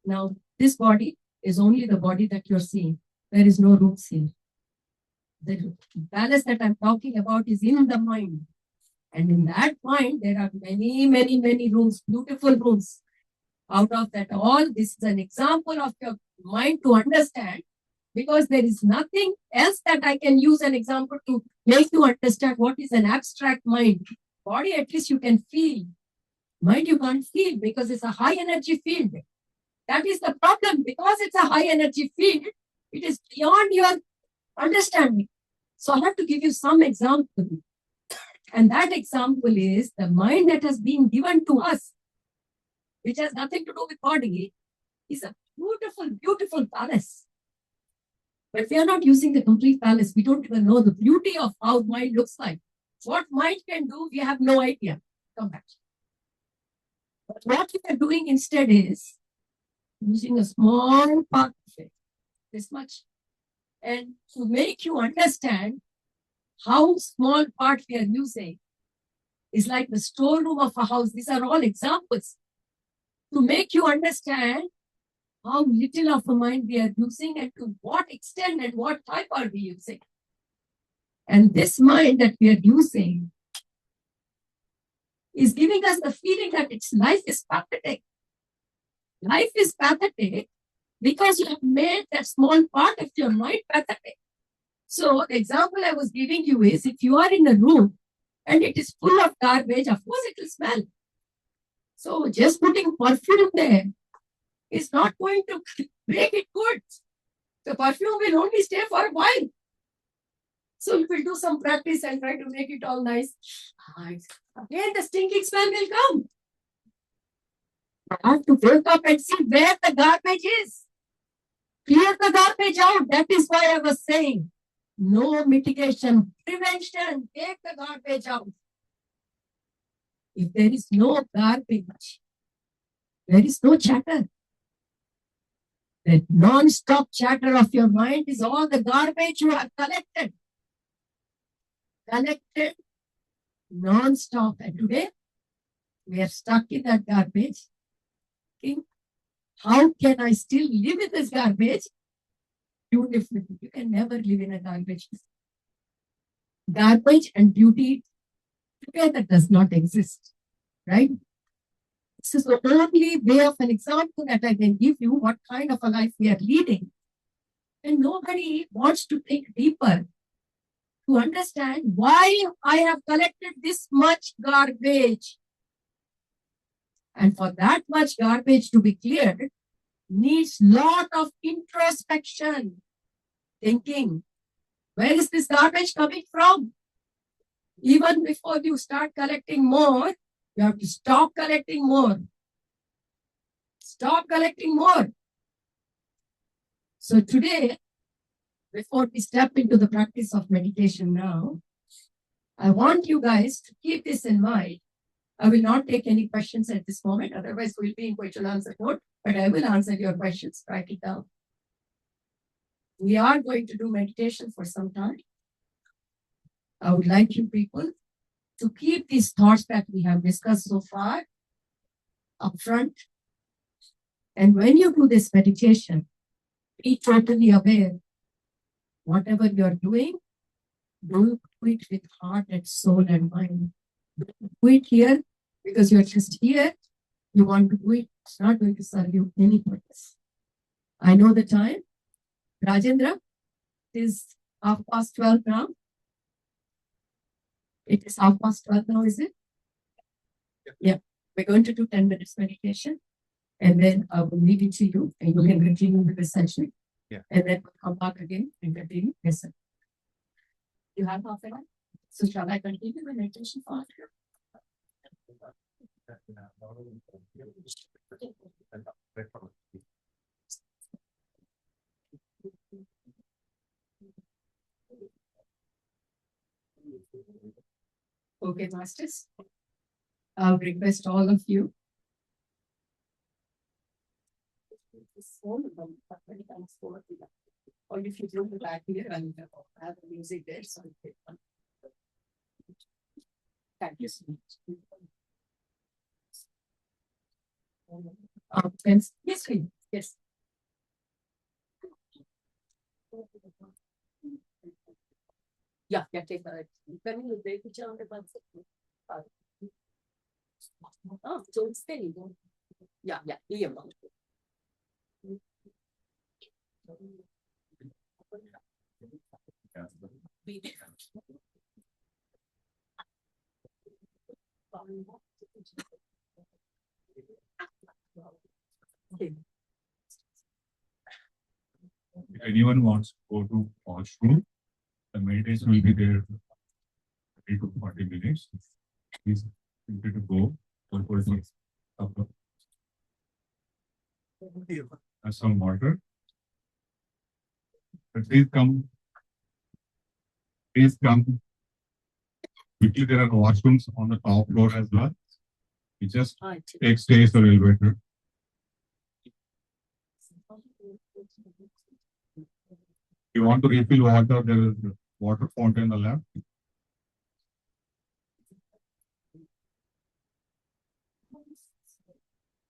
Now, this body is only the body that you're seeing. There is no roots here. The balance that I'm talking about is in the mind. And in that mind, there are many rooms, beautiful rooms. Out of that all, this is an example of your mind to understand, because there is nothing else that I can use an example to make you understand what is an abstract mind. Body, at least you can feel. Mind, you can't feel because it's a high energy field. That is the problem. Because it's a high energy field, it is beyond your understanding. So I have to give you some example. And that example is the mind that has been given to us, which has nothing to do with body, is a beautiful palace. But we are not using the complete palace. We don't even know the beauty of how mind looks like. What mind can do, we have no idea. Come back. But what we are doing instead is using a small part of it, this much, and to make you understand how small part we are using is like the storeroom of a house. These are all examples to make you understand how little of a mind we are using and to what extent and what type are we using. And this mind that we are using is giving us the feeling that its life is pathetic. Life is pathetic because you have made that small part of your mind pathetic. So the example I was giving you is, if you are in a room and it is full of garbage, of course it will smell. So just putting perfume there is not going to make it good. The perfume will only stay for a while. So you will do some practice and try to make it all nice. Again, the stinking smell will come. I have to wake up and see where the garbage is. Clear the garbage out. That is why I was saying, no mitigation, prevention, take the garbage out. If there is no garbage, there is no chatter. The non-stop chatter of your mind is all the garbage you have collected. Collected non-stop. And today, we are stuck in that garbage. Thinking, how can I still live in this garbage? Beautifully. You can never live in a garbage. Garbage and beauty together does not exist, right? This is the only way of an example that I can give you what kind of a life we are leading. And nobody wants to think deeper to understand why I have collected this much garbage. And for that much garbage to be cleared, needs lot of introspection, thinking, where is this garbage coming from? Even before you start collecting more, you have to stop collecting more. Stop collecting more. So today, before we step into the practice of meditation now, I want you guys to keep this in mind. I will not take any questions at this moment, otherwise we'll be in question answer mode, but I will answer your questions. Write it down. We are going to do meditation for some time. I would like you people to keep these thoughts that we have discussed so far up front. And when you do this meditation, be totally aware. Whatever you are doing, do it with heart and soul and mind. Do it here because you're just here. You want to do it. It's not going to serve you any purpose. I know the time. Rajendra, it is 12:30 now. It is 12:30 now, is it? Yeah, we're going to do 10 minutes meditation. And then I will leave it to you and you can continue with the session. Yeah. And then we'll come back again and continue. Yes, sir. You have half an hour? So shall I continue the meditation part? Okay, masters. I'll request all of you. Or if you look back here and have the music there, so thank you so much. Yes, please. Yes. Yeah, take that. When you break it down, oh, so it's steady. Yeah, do your mouth. Be there. Okay. If anyone wants to go to washroom, the meditation will be there 30 to 40 minutes. Please feel free to go. Have some water. But please come. Please come. Quickly, there are washrooms on the top floor as well. You just take stairs or elevator. If you want to refill water, there is a water fountain on the left.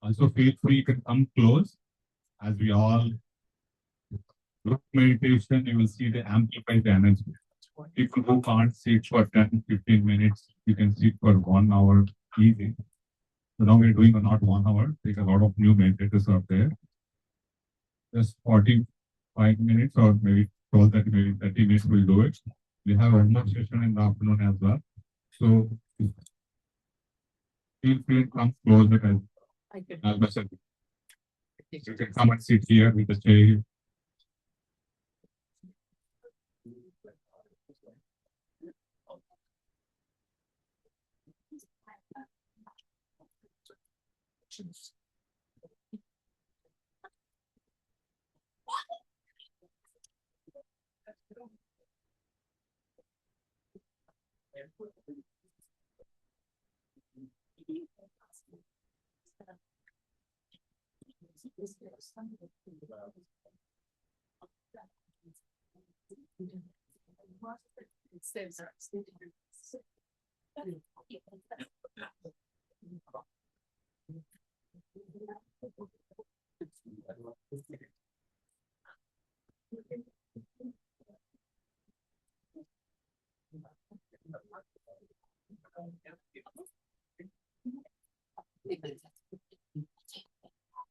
Also, feel free, you can come close. As we all look meditation, you will see the amplified energy. People who can't sit for 10-15 minutes, you can sit for 1 hour easy. So now we're doing not 1 hour, take a lot of new meditators out there. Just 45 minutes or maybe 12, maybe 30 minutes we'll do it. We have one more session in the afternoon as well. So feel free to come closer as much as you can come and sit here with the chair.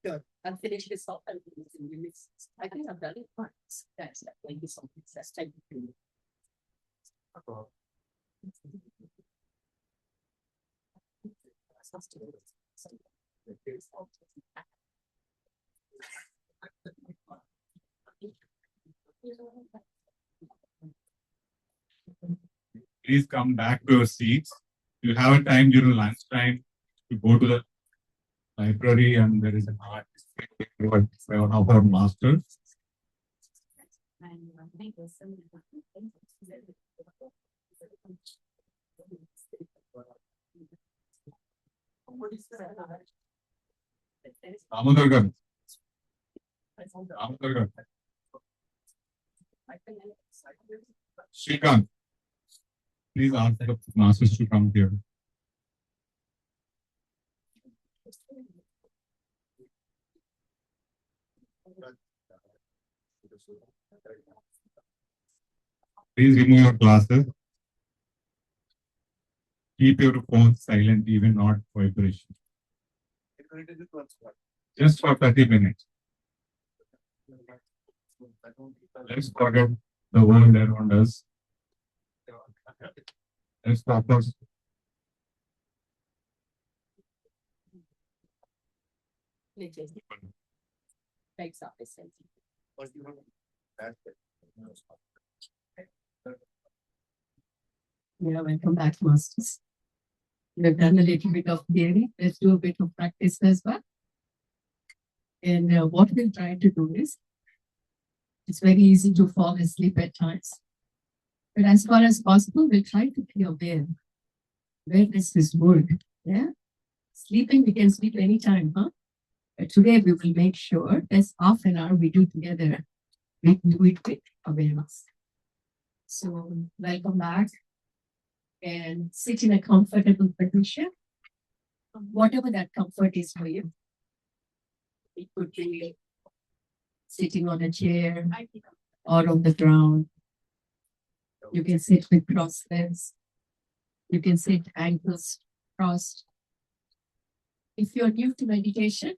Good. I'll finish this off and I think I've done it once. That's like this something that's type of thing. Please come back to your seats. You have a time during lunchtime to go to the library and there is an art by one of our masters. Damodar garu. Damodar garu. Shrikant, please ask the masters to come here. Please remove your glasses. Keep your phone silent, even not vibration. Just for 30 minutes. Let's forget the world around us. Let's talk about Thanks, officer. Yeah, welcome back, masters. We've done a little bit of theory. Let's do a bit of practice as well. And what we'll try to do is, it's very easy to fall asleep at times. But as far as possible, we'll try to be aware where this is work. Yeah. Sleeping, we can sleep anytime, huh? But today we will make sure this half an hour we do together. We do it with awareness. So welcome back and sit in a comfortable position, whatever that comfort is for you. It could be sitting on a chair or on the ground. You can sit with crossed legs. You can sit ankles crossed. If you're new to meditation,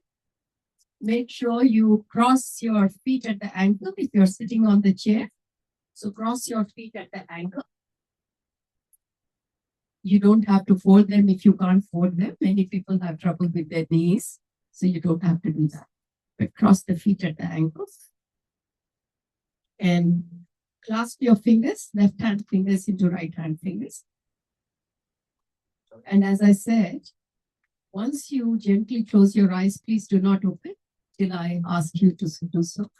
make sure you cross your feet at the ankle if you're sitting on the chair. So cross your feet at the ankle. You don't have to fold them if you can't fold them. Many people have trouble with their knees, so you don't have to do that. But cross the feet at the ankles. And clasp your fingers, left hand fingers into right hand fingers. And as I said, once you gently close your eyes, please do not open till I ask you to do so.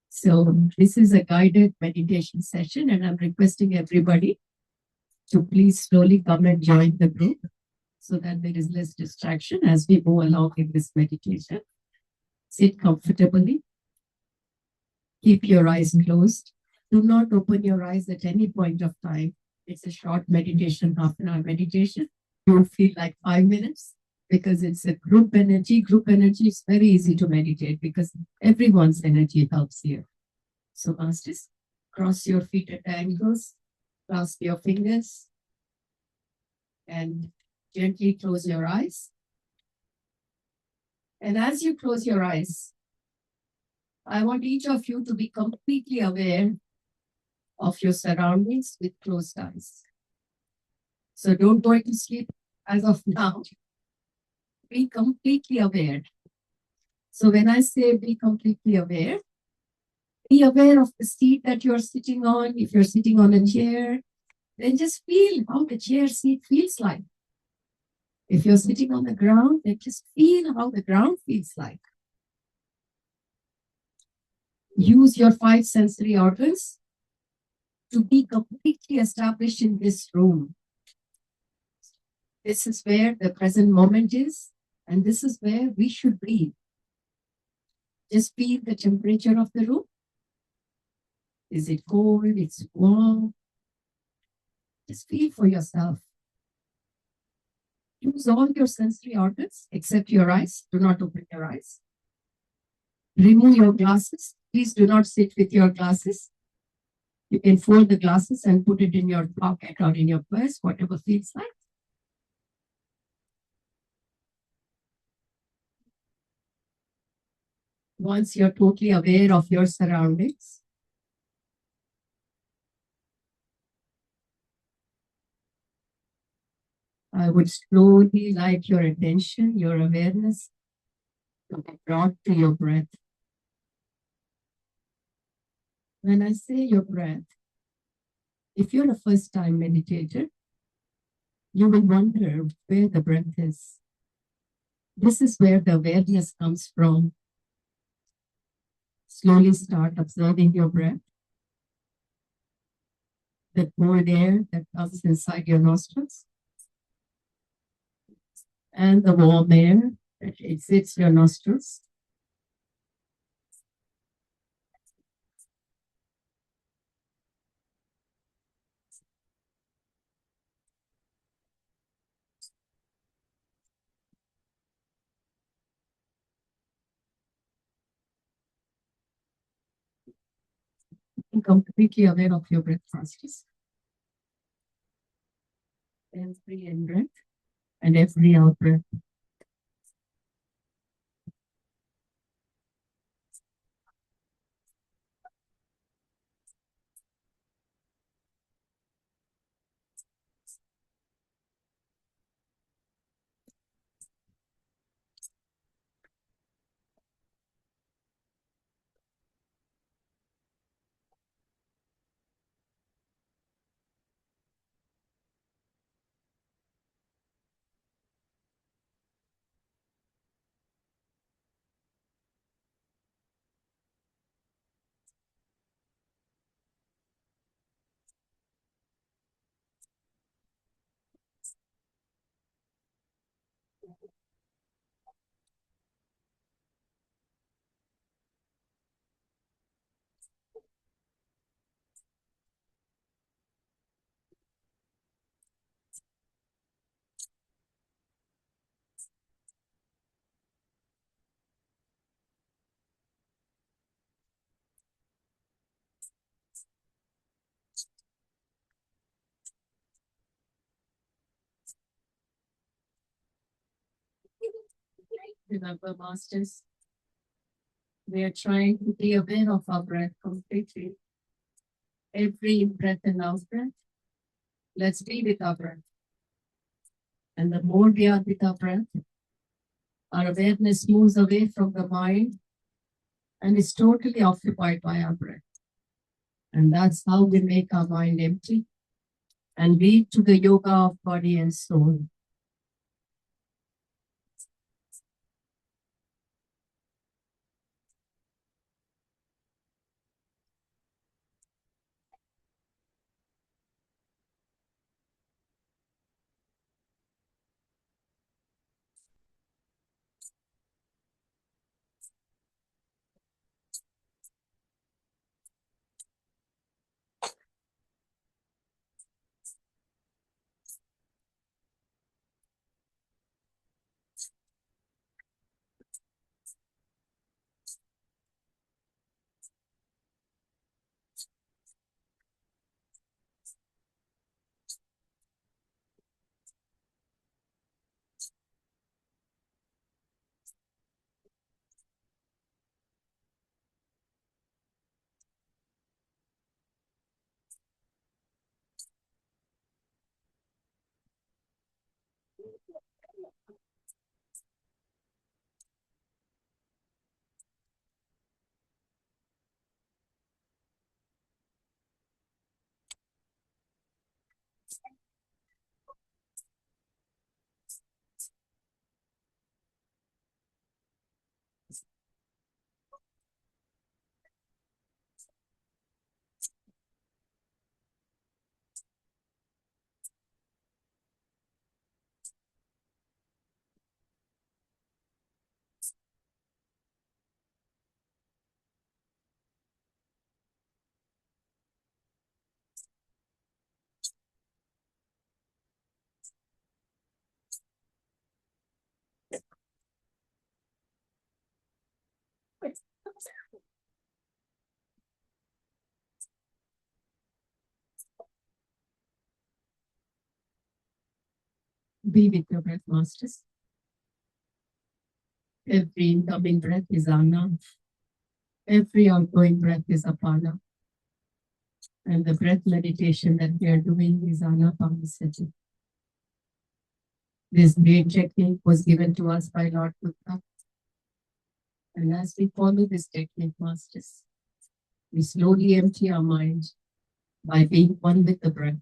So this is a guided meditation session, and I'm requesting everybody to please slowly come and join the group so that there is less distraction as we move along in this meditation. Sit comfortably. Keep your eyes closed. Do not open your eyes at any point of time. It's a short meditation, half an hour meditation. Don't feel like 5 minutes because it's a group energy. Group energy is very easy to meditate because everyone's energy helps here. So masters, cross your feet at ankles, clasp your fingers, and gently close your eyes. And as you close your eyes, I want each of you to be completely aware of your surroundings with closed eyes. So don't go to sleep as of now. Be completely aware. So when I say be completely aware, be aware of the seat that you're sitting on. If you're sitting on a chair, then just feel how the chair seat feels like. If you're sitting on the ground, then just feel how the ground feels like. Use your 5 sensory organs to be completely established in this room. This is where the present moment is, and this is where we should be. Just feel the temperature of the room. Is it cold? It's warm? Just feel for yourself. Use all your sensory organs except your eyes. Do not open your eyes. Remove your glasses. Please do not sit with your glasses. You can fold the glasses and put it in your pocket or in your purse, whatever feels like. Once you're totally aware of your surroundings, I would slowly like your attention, your awareness to be brought to your breath. When I say your breath, if you're a first-time meditator, you will wonder where the breath is. This is where the awareness comes from. Slowly start observing your breath. The cold air that comes inside your nostrils and the warm air that exits your nostrils. Being completely aware of your breath process. Every in breath and every out breath. remember, masters, we are trying to be aware of our breath completely. Every in-breath and out-breath, let's be with our breath. And the more we are with our breath, our awareness moves away from the mind and is totally occupied by our breath. And that's how we make our mind empty and lead to the yoga of body and soul. Be with your breath, masters. Every incoming breath is Ana. Every outgoing breath is Apana. And the breath meditation that we are doing is Anapanasati. This great technique was given to us by Lord Buddha. And as we follow this technique, masters, we slowly empty our mind by being one with the breath.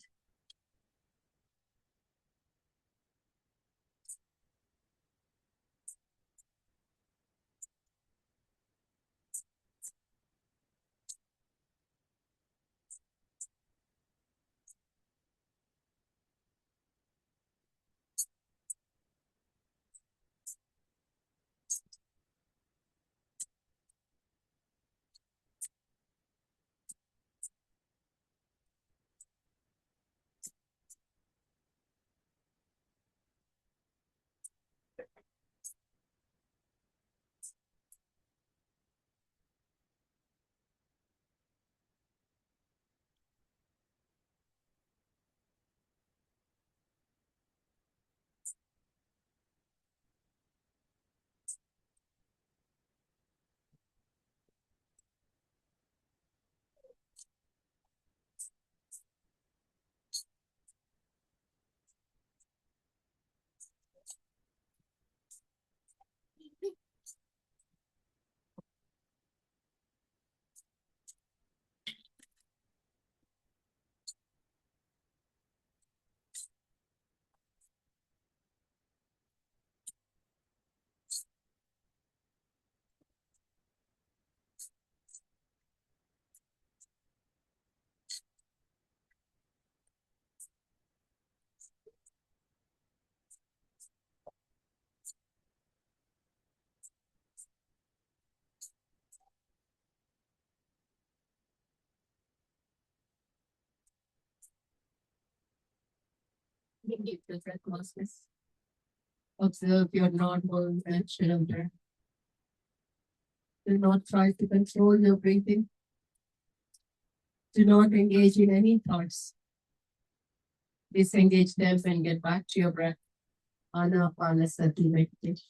Deep the breath, masters. Observe your normal natural breath. Do not try to control your breathing. Do not engage in any thoughts. Disengage them and get back to your breath. Anapanasati meditation.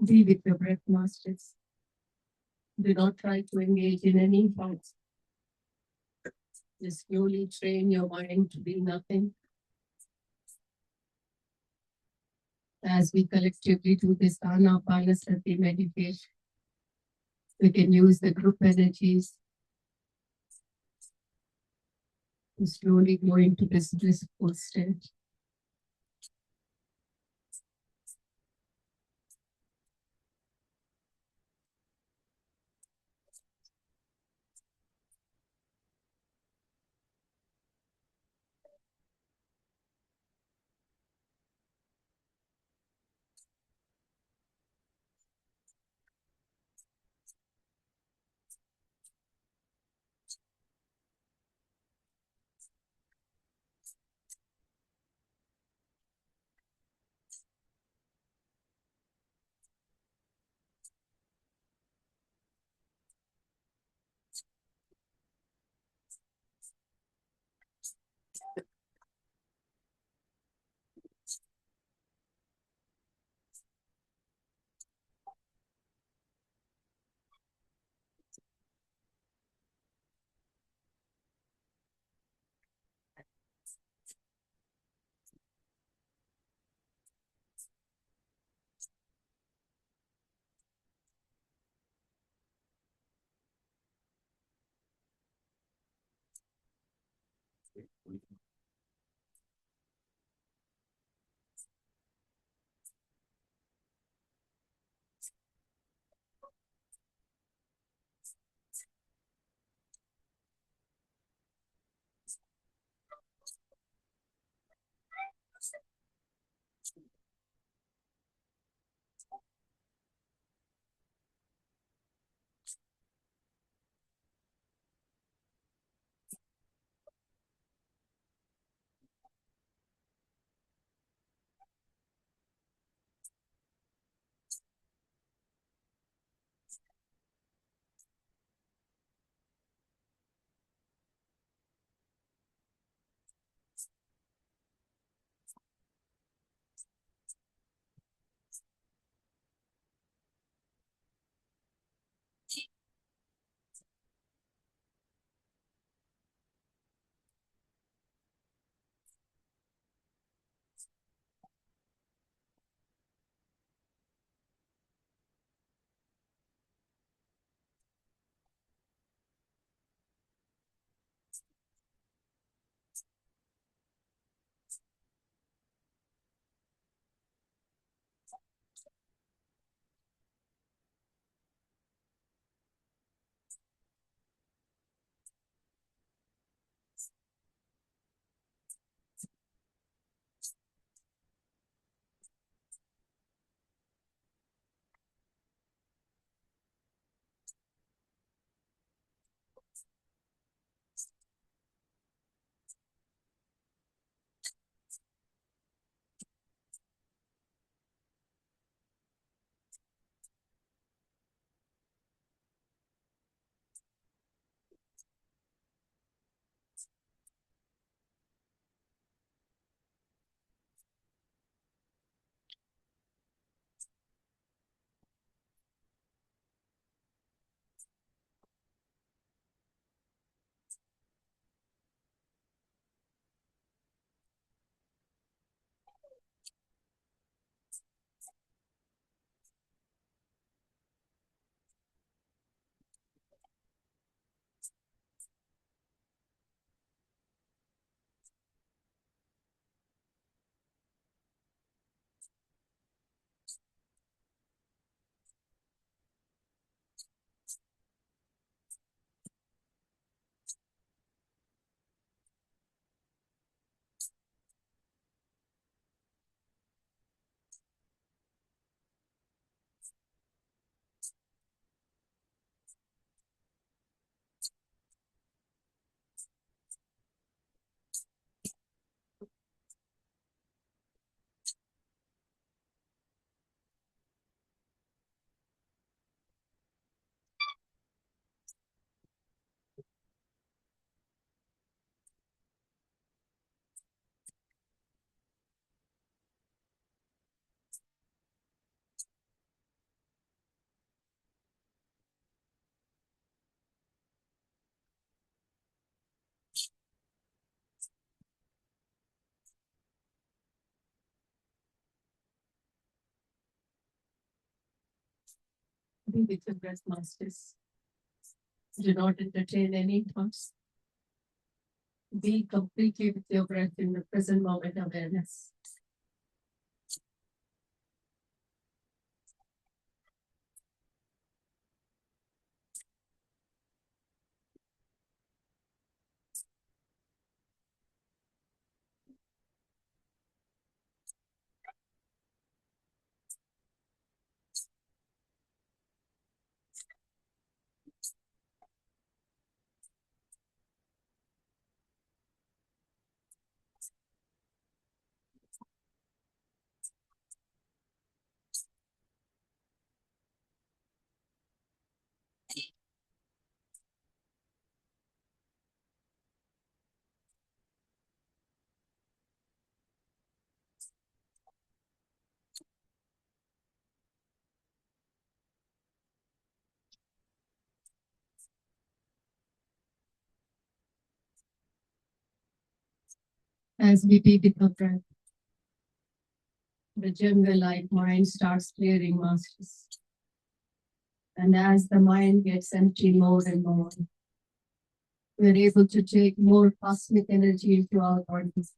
Be with your breath, masters. Do not try to engage in any thoughts. Just slowly train your mind to be nothing. As we collectively do this Anapanasati meditation, we can use the group energies to slowly go into this blissful state. Be with your breath, masters. Do not entertain any thoughts. Be completely with your breath in the present moment awareness. As we be with the breath, the general light mind starts clearing, masters. And as the mind gets empty more and more, we're able to take more cosmic energy into our bodies.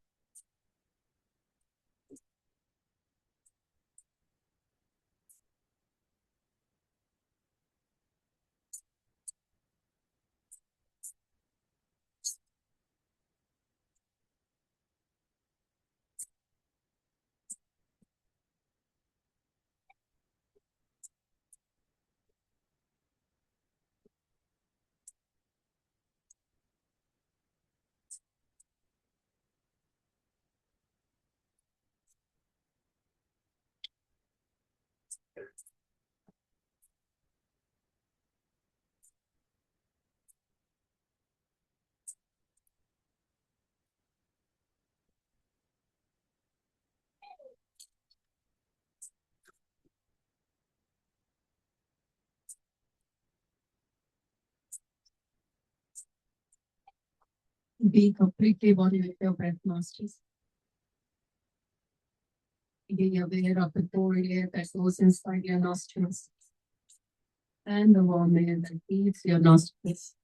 Be completely one with your breath, masters. Be aware of the cold air that goes inside your nostrils and the warm air that leaves your nostrils.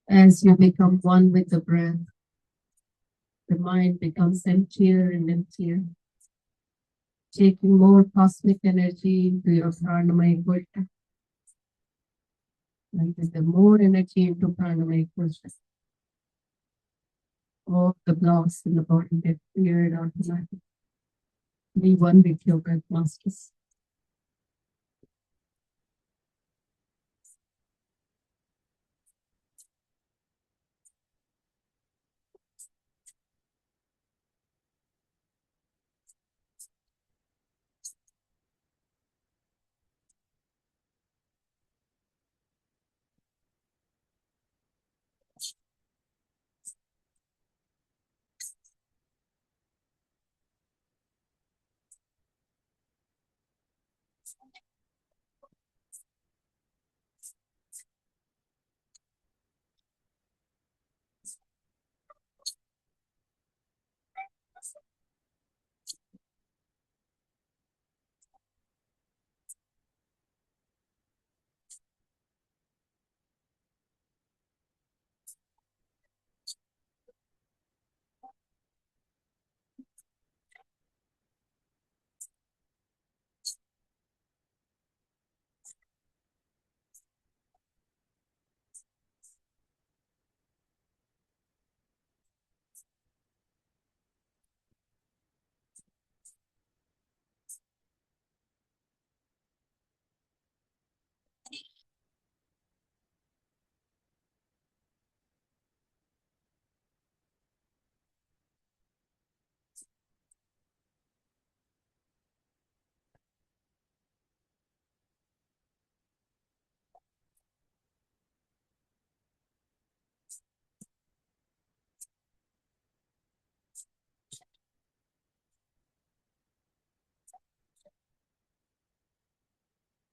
As you become one with the breath, the mind becomes emptier and emptier, taking more cosmic energy into your pranamaya kosha. And with the more energy into pranamaya kosha, all the blocks in the body get cleared automatically. Be one with your breath, masters.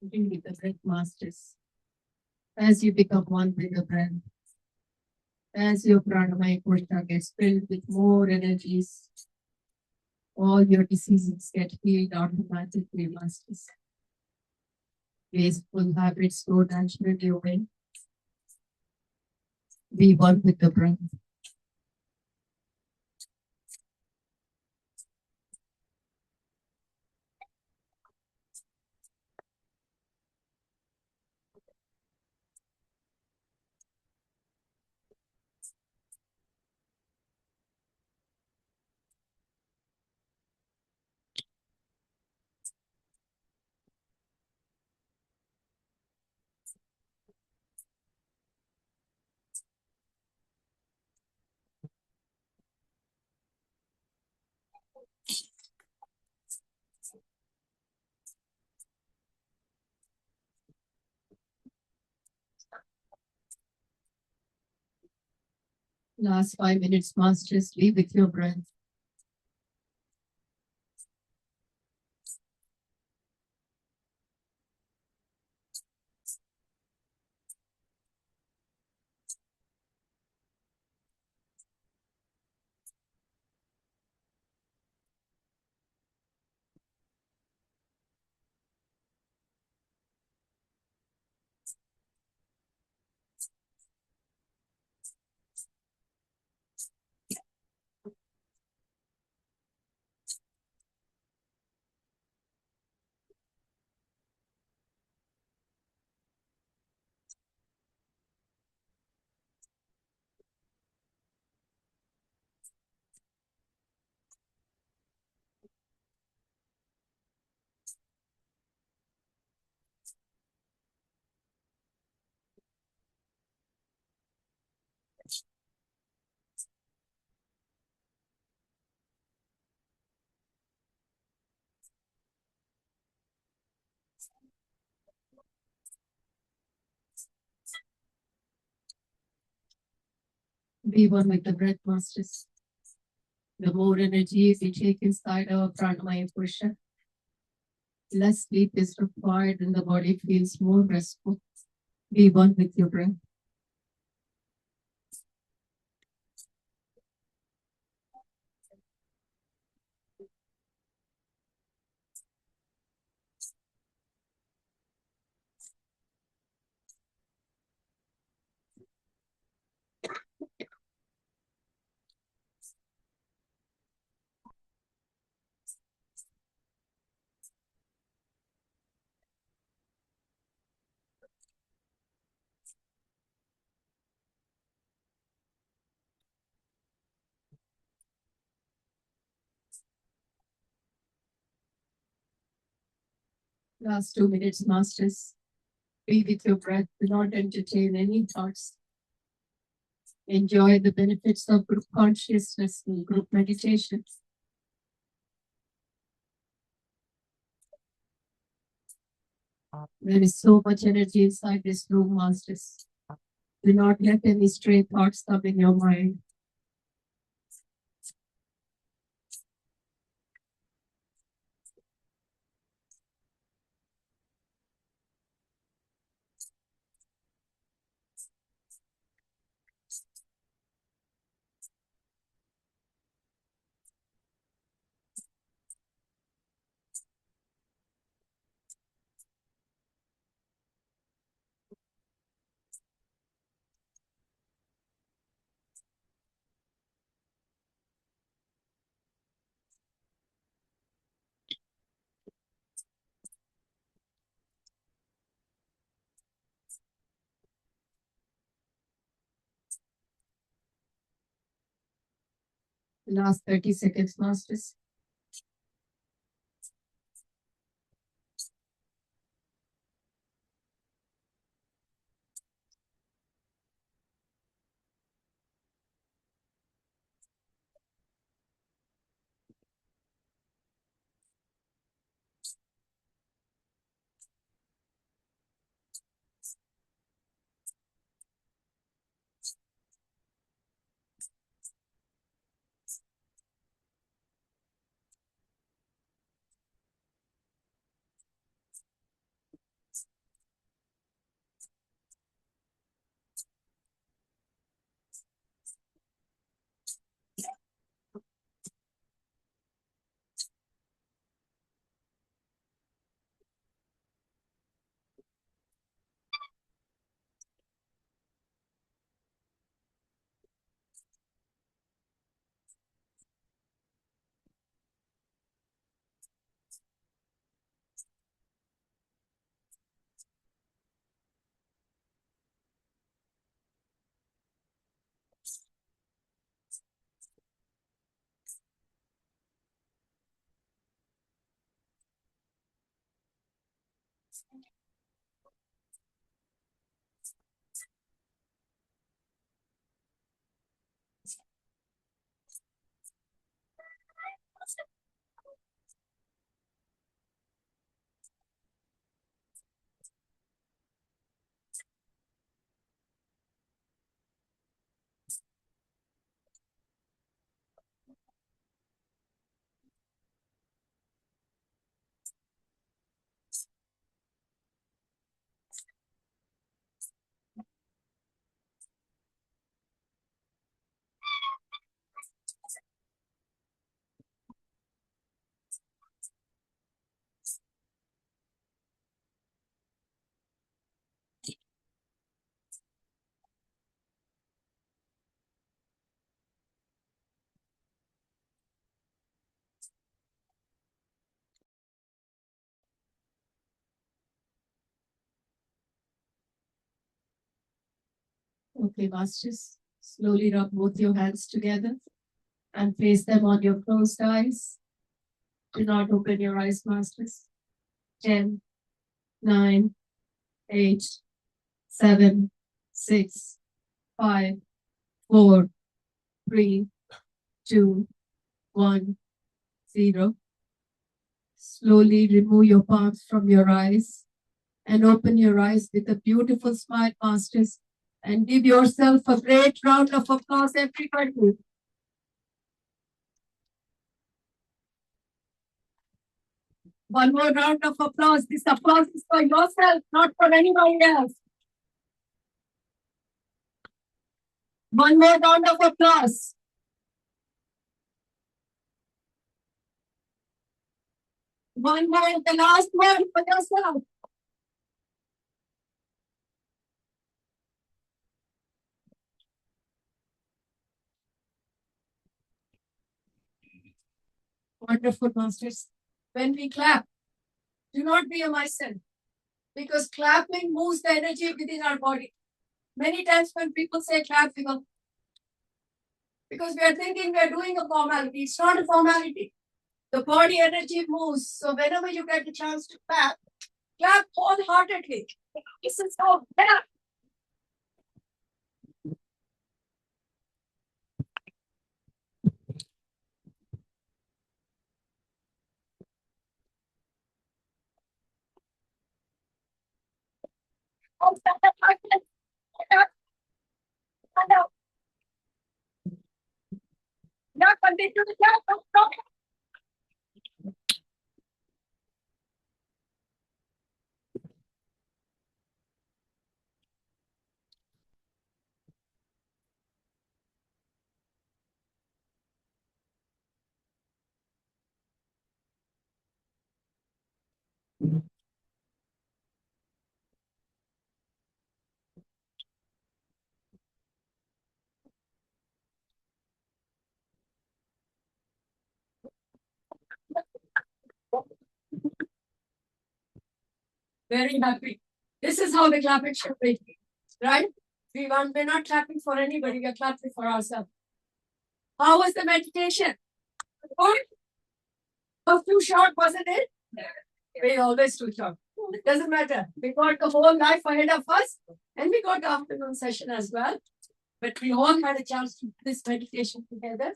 Be with the breath, masters. As you become one with the breath, as your pranamaya kosha gets filled with more energies, all your diseases get healed automatically, masters. Graceful habits grow naturally when we work with the breath. Last 5 minutes, masters, be with your breath. Be one with the breath, masters. The more energy we take inside our pranamaya push-up, less sleep is required and the body feels more restful. Be one with your breath. Last 2 minutes, masters. Be with your breath. Do not entertain any thoughts. Enjoy the benefits of group consciousness and group meditation. There is so much energy inside this room, masters. Do not let any stray thoughts come in your mind. Last 30 seconds, masters. Okay, masters, slowly rub both your hands together and place them on your closed eyes. Do not open your eyes, masters. 10, 9, 8, 7, 6, 5, 4, 3, 2, 1, 0. Slowly remove your palms from your eyes and open your eyes with a beautiful smile, masters, and give yourself a great round of applause, everybody. One more round of applause. This applause is for yourself, not for anybody else. One more round of applause. One more, the last one for yourself. Wonderful, masters. When we clap, do not be a myself, because clapping moves the energy within our body. Many times when people say clap, we go, because we are thinking we are doing a formality. It's not a formality. The body energy moves. So whenever you get the chance to clap, clap wholeheartedly. This is how clap. Now continue to clap. Very happy. This is how the clapping should be, right? We're not clapping for anybody, we're clapping for ourselves. How was the meditation? Good? Was too short, wasn't it? We always too short. It doesn't matter. We got the whole life ahead of us, and we got the afternoon session as well. But we all had a chance to do this meditation together,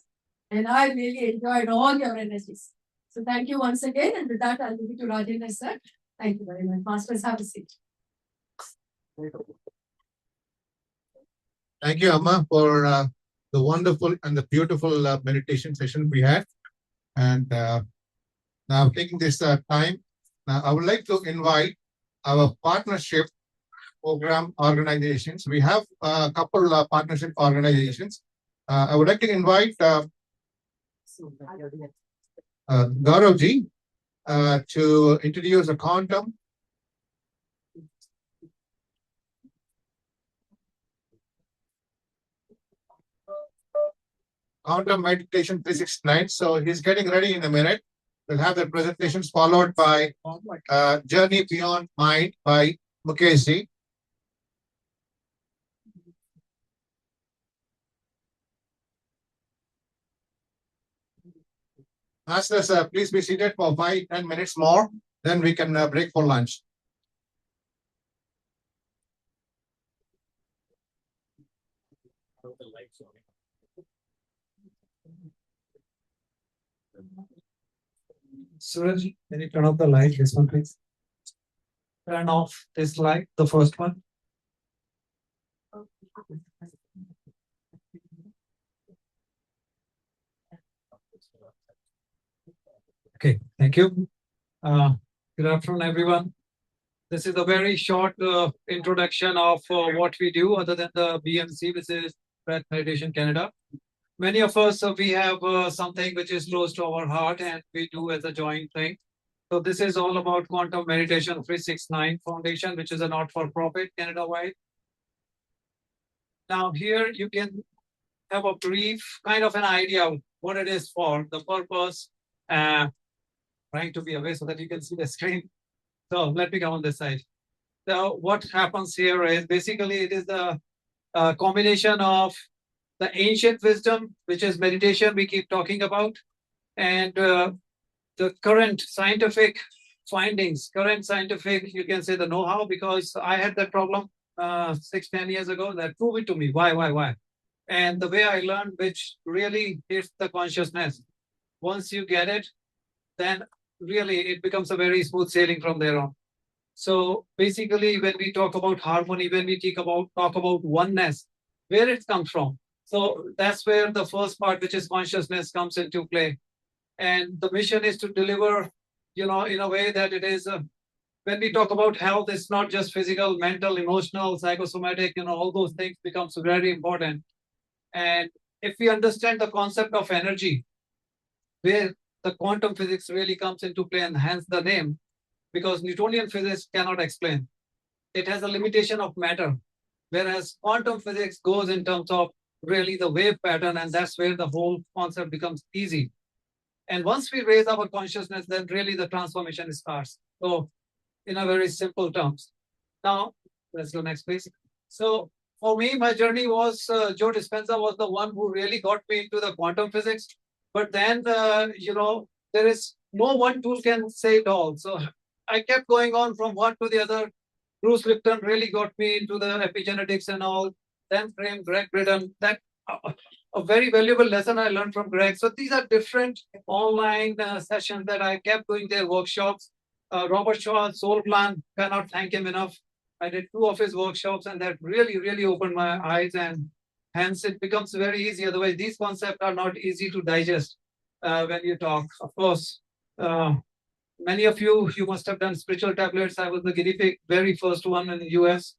and I really enjoyed all your energies. So thank you once again, and with that, I'll give it to Rajendra sir. Thank you very much. Masters, have a seat. Thank you, Amma, for the wonderful and the beautiful meditation session we had. And now taking this time, now I would like to invite our partnership program organizations. We have a couple of partnership organizations. I would like to invite Gauravji to introduce a quantum. Quantum Meditation 369. So he's getting ready in a minute. We'll have the presentations followed by Journey Beyond Mind by Mukeshji. Masters, please be seated for 5-10 minutes more. Then we can break for lunch. The lights on. Suraj, can you turn off the light? This one, please. Turn off this light, the first one. Okay, thank you. Good afternoon, everyone. This is a very short introduction of what we do other than the BMC, which is Breath Meditation Canada. Many of us, we have something which is close to our heart and we do as a joint thing. So this is all about Quantum Meditation 369 Foundation, which is a not-for-profit Canada-wide. Now here you can have a brief kind of an idea of what it is for, the purpose, trying to be away so that you can see the screen. So let me come on this side. So what happens here is basically it is the combination of the ancient wisdom, which is meditation we keep talking about, and the current scientific findings, current scientific, you can say the know-how, because I had that problem 6-10 years ago. That prove it to me. Why? And the way I learned, which really hits the consciousness. Once you get it, then really it becomes a very smooth sailing from there on. So basically, when we talk about harmony, when we talk about oneness, where it comes from. So that's where the first part, which is consciousness, comes into play. And the mission is to deliver, in a way that it is, when we talk about health, it's not just physical, mental, emotional, psychosomatic, all those things becomes very important. And if we understand the concept of energy, where the quantum physics really comes into play, and hence the name, because Newtonian physics cannot explain. It has a limitation of matter, whereas quantum physics goes in terms of really the wave pattern, and that's where the whole concept becomes easy. And once we raise our consciousness, then really the transformation starts. So in a very simple terms. Now, let's go next, please. So for me, my journey was, Joe Dispenza was the one who really got me into the quantum physics. But then, there is no one tool can say it all. So I kept going on from one to the other. Bruce Lipton really got me into the epigenetics and all. Then came Greg Bridden. That a very valuable lesson I learned from Greg. So these are different online sessions that I kept doing their workshops. Robert Shaw, Soul Plan, cannot thank him enough. I did 2 of his workshops, and that really, really opened my eyes, and hence it becomes very easy. Otherwise, these concepts are not easy to digest when you talk. Of course, many of you must have done spiritual tablets. I was the guinea pig, very first one in the US.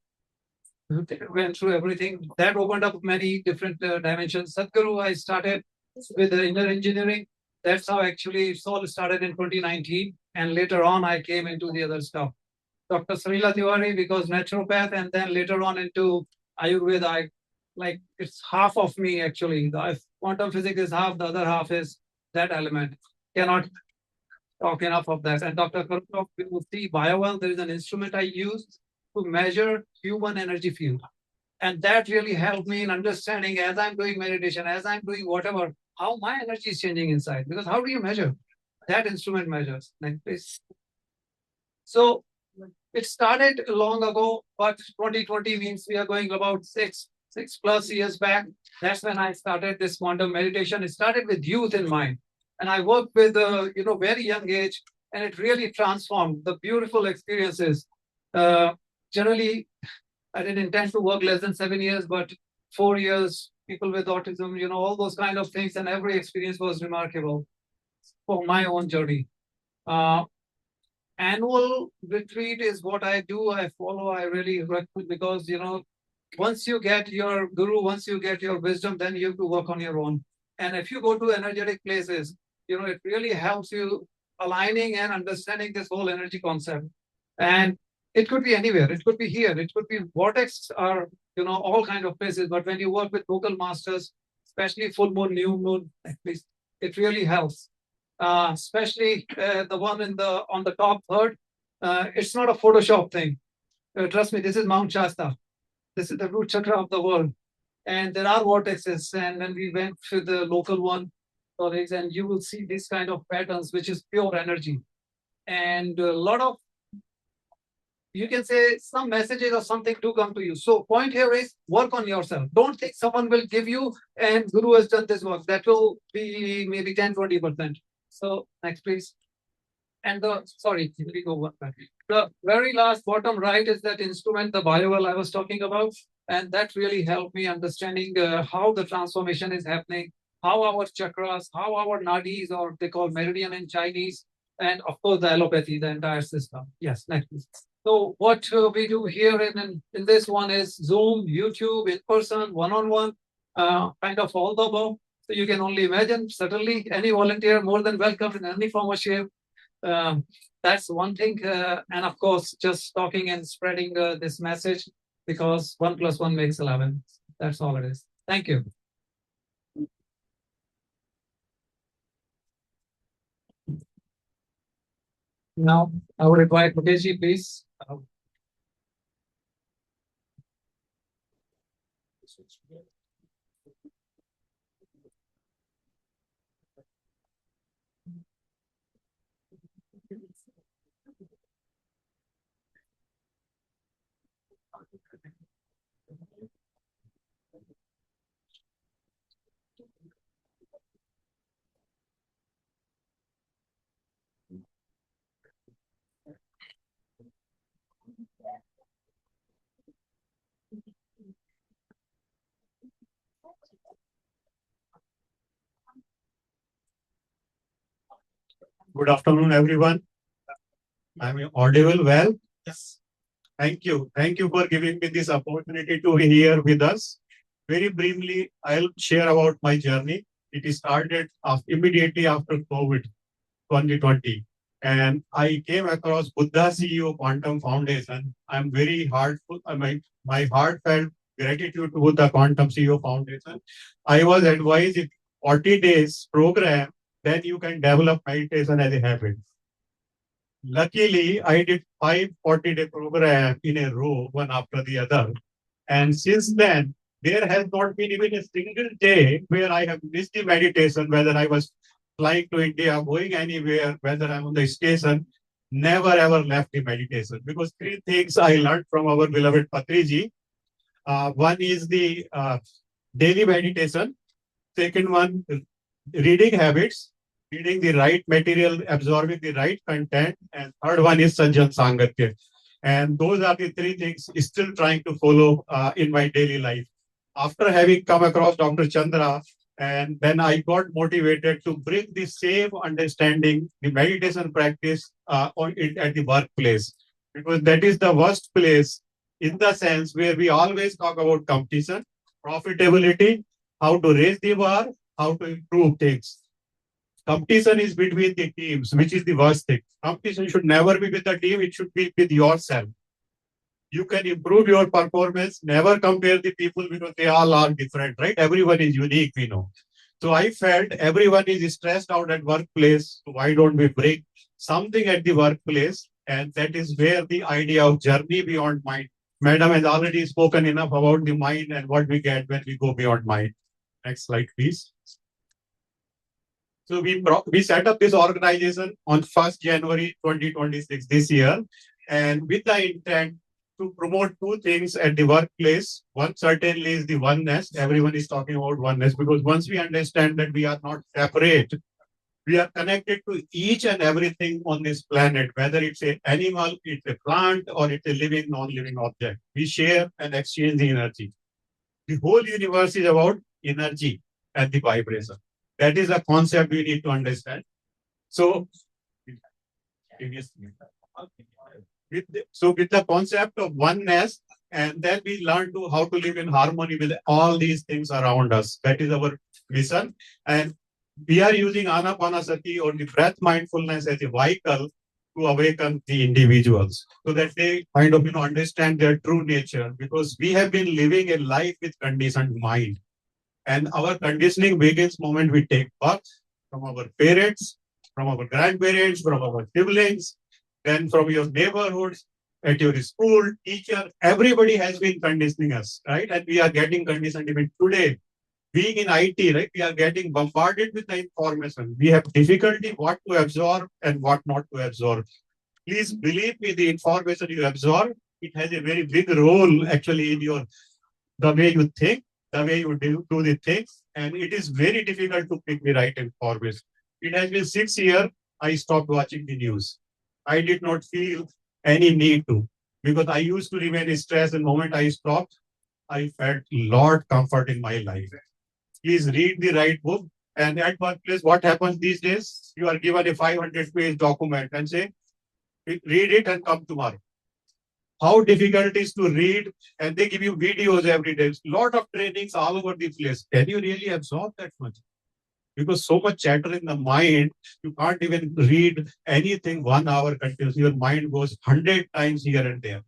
Went through everything. That opened up many different dimensions. Sadhguru, I started with the inner engineering. That's how actually Soul started in 2019. And later on, I came into the other stuff. Dr. Sarila Tiwari, because naturopath, and then later on into Ayurveda. It's half of me actually. The quantum physics is half, the other half is that element. Cannot talk enough of that. And Dr. Karupov, you will see BioWell, there is an instrument I use to measure human energy field. And that really helped me in understanding, as I'm doing meditation, as I'm doing whatever, how my energy is changing inside. Because how do you measure? That instrument measures like this. So it started long ago, but 2020 means we are going about six plus years back. That's when I started this quantum meditation. It started with youth in mind. And I worked with, very young age, and it really transformed the beautiful experiences. Generally, I didn't intend to work less than 7 years, but 4 years, people with autism, all those kind of things, and every experience was remarkable for my own journey. Annual retreat is what I do. I follow. I really recommend, because, once you get your guru, once you get your wisdom, then you have to work on your own. And if you go to energetic places, it really helps you aligning and understanding this whole energy concept. And it could be anywhere. It could be here. It could be vortex, or, all kind of places. But when you work with local masters, especially full moon, new moon, it really helps. Especially the one on the top third. It's not a Photoshop thing. Trust me, this is Mount Shasta. This is the root chakra of the world. And there are vortexes. And when we went to the local one, and you will see this kind of patterns, which is pure energy. And a lot of you can say some messages or something do come to you. So point here is work on yourself. Don't think someone will give you and Guru has done this work. That will be maybe 10-20%. So next, please. And sorry, we go one back. The very last bottom right is that instrument, the BioWell I was talking about. And that really helped me understanding how the transformation is happening, how our chakras, how our nadis, or they call meridian in Chinese, and of course the allopathy, the entire system. Yes, next please. So what we do here in this one is Zoom, YouTube, in person, one-on-one, kind of all the above. So you can only imagine, certainly any volunteer more than welcome in any form or shape. That's one thing. And of course, just talking and spreading this message, because 1 + 1 makes 11. That's all it is. Thank you. Now, I would require Mukesh, please. Good afternoon, everyone. I'm audible well? Yes. Thank you. Thank you for giving me this opportunity to be here with us. Very briefly, I'll share about my journey. It started immediately after COVID 2020. And I came across Buddha CEO Quantum Foundation. I'm very heartful. My heartfelt gratitude to Buddha Quantum CEO Foundation. I was advised if 40 days program, then you can develop meditation as a habit. Luckily, I did 5 40-day programs in a row, one after the other. And since then, there has not been even a single day where I have missed the meditation, whether I was flying to India, going anywhere, whether I'm on the station, never ever left the meditation. Because 3 things I learned from our beloved Patriji. One is the daily meditation. Second one, reading habits. Reading the right material, absorbing the right content, and third one is Sajjan Sangatya. And those are the 3 things still trying to follow in my daily life. After having come across Dr. Chandra, and then I got motivated to bring the same understanding, the meditation practice at the workplace. Because that is the worst place in the sense where we always talk about competition, profitability, how to raise the bar, how to improve things. Competition is between the teams, which is the worst thing. Competition should never be with the team, it should be with yourself. You can improve your performance, never compare the people because they all are different, right? Everyone is unique, we know. So I felt everyone is stressed out at workplace. So why don't we bring something at the workplace? And that is where the idea of journey beyond mind. Madam has already spoken enough about the mind and what we get when we go beyond mind. Next slide, please. So we set up this organization on 1st January 2026 this year, and with the intent to promote 2 things at the workplace. One certainly is the oneness. Everyone is talking about oneness because once we understand that we are not separate, we are connected to each and everything on this planet, whether it's an animal, it's a plant, or it's a living, non-living object. We share and exchange the energy. The whole universe is about energy and the vibration. That is a concept we need to understand. So, with the concept of oneness, and then we learn to how to live in harmony with all these things around us. That is our mission. And we are using Anapanasati or the breath mindfulness as a vehicle to awaken the individuals so that they kind of understand their true nature, because we have been living a life with conditioned mind. And our conditioning begins moment we take birth from our parents, from our grandparents, from our siblings, then from your neighborhoods, at your school, teacher, everybody has been conditioning us, right? And we are getting conditioned even today. Being in IT, right? We are getting bombarded with the information. We have difficulty what to absorb and what not to absorb. Please believe me, the information you absorb, it has a very big role actually in your the way you think, the way you do the things, and it is very difficult to pick the right information. It has been 6 years I stopped watching the news. I did not feel any need to because I used to remain stressed. The moment I stopped, I felt lot comfort in my life. Please read the right book. And at workplace, what happens these days? You are given a 500-page document and say, read it and come tomorrow. How difficult it is to read, and they give you videos every day. Lot of trainings all over the place. Can you really absorb that much? Because so much chatter in the mind, you can't even read anything 1 hour continuously. Your mind goes 100 times here and there.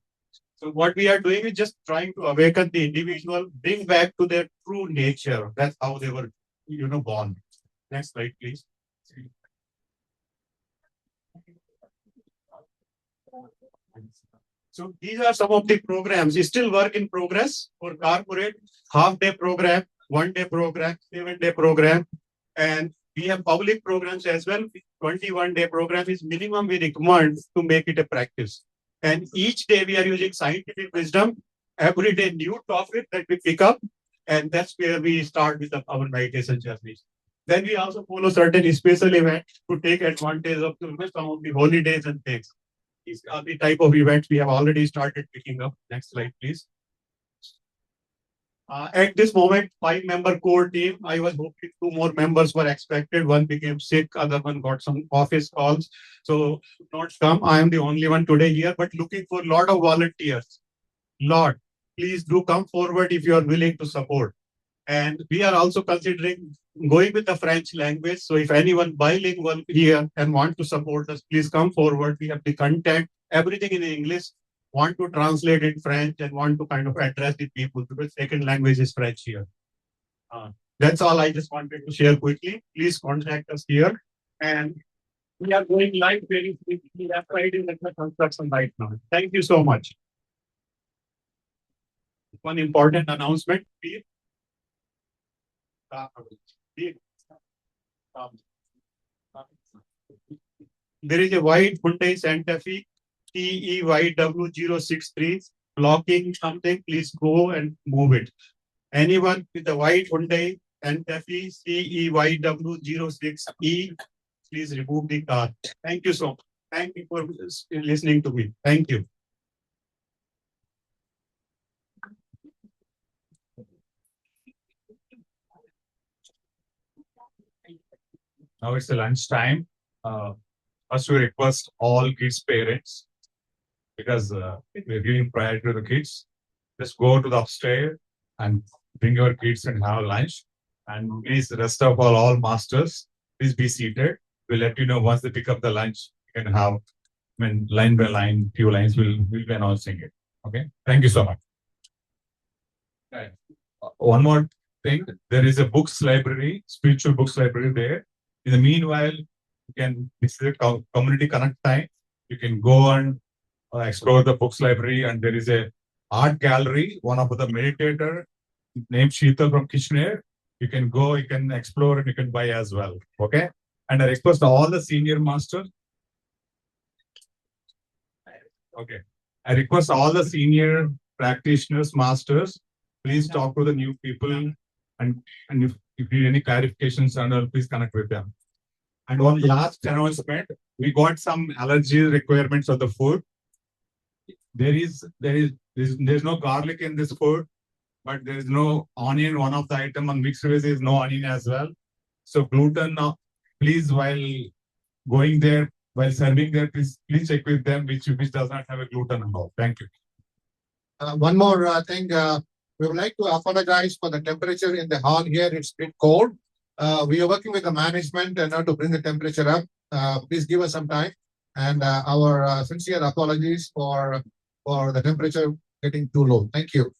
So what we are doing is just trying to awaken the individual, bring back to their true nature. That's how they were, born. Next slide, please. So these are some of the programs. It's still work in progress for corporate, half-day program, 1-day program, 7-day program, and we have public programs as well. 21-day program is minimum we recommend to make it a practice. And each day we are using scientific wisdom, every day new topic that we pick up, and that's where we start with our meditation journey. Then we also follow certain special events to take advantage of some of the holidays and things. These are the type of events we have already started picking up. Next slide, please. At this moment, 5-member core team. I was hoping 2 more members were expected. One became sick, other one got some office calls. So not come. I am the only one today here, but looking for a lot of volunteers. Please do come forward if you are willing to support. And we are also considering going with the French language. So if anyone bilingual here and want to support us, please come forward. We have the content, everything in English, want to translate in French and want to kind of address the people because second language is French here. That's all I just wanted to share quickly. Please contact us here. And we are going live very quickly. We are in the construction right now. Thank you so much. One important announcement, please. There is a white Hyundai Santa Fe TEYW063 blocking something. Please go and move it. Anyone with the white Hyundai Santa Fe TEYW06E, please remove the car. Thank you so much. Thank you for listening to me. Thank you. Now it's the lunch time. First, we request all kids' parents, because we're giving priority to the kids. Just go to the upstairs and bring your kids and have lunch. And please, the rest of all masters, please be seated. We'll let you know once they pick up the lunch. You can have, line by line, few lines, we'll be announcing it. Okay. Thank you so much. Okay. One more thing. There is a books library, spiritual books library there. In the meanwhile, this is a community connect time. You can go and explore the books library, and there is a art gallery. One of the meditator named Sheetal from Kishner. You can go, you can explore, and you can buy as well. Okay. And I request all the senior masters. Okay. I request all the senior practitioners, masters, please talk to the new people, and if you need any clarifications, and please connect with them. And one last announcement, we got some allergy requirements of the food. There's no garlic in this food, but there is no onion. One of the item on mixed veg is no onion as well. So gluten, please, while going there, while serving there, please check with them which does not have a gluten and all. Thank you. One more thing, we would like to apologize for the temperature in the hall here. It's a bit cold. We are working with the management and to bring the temperature up. Please give us some time, and our sincere apologies for the temperature getting too low. Thank you.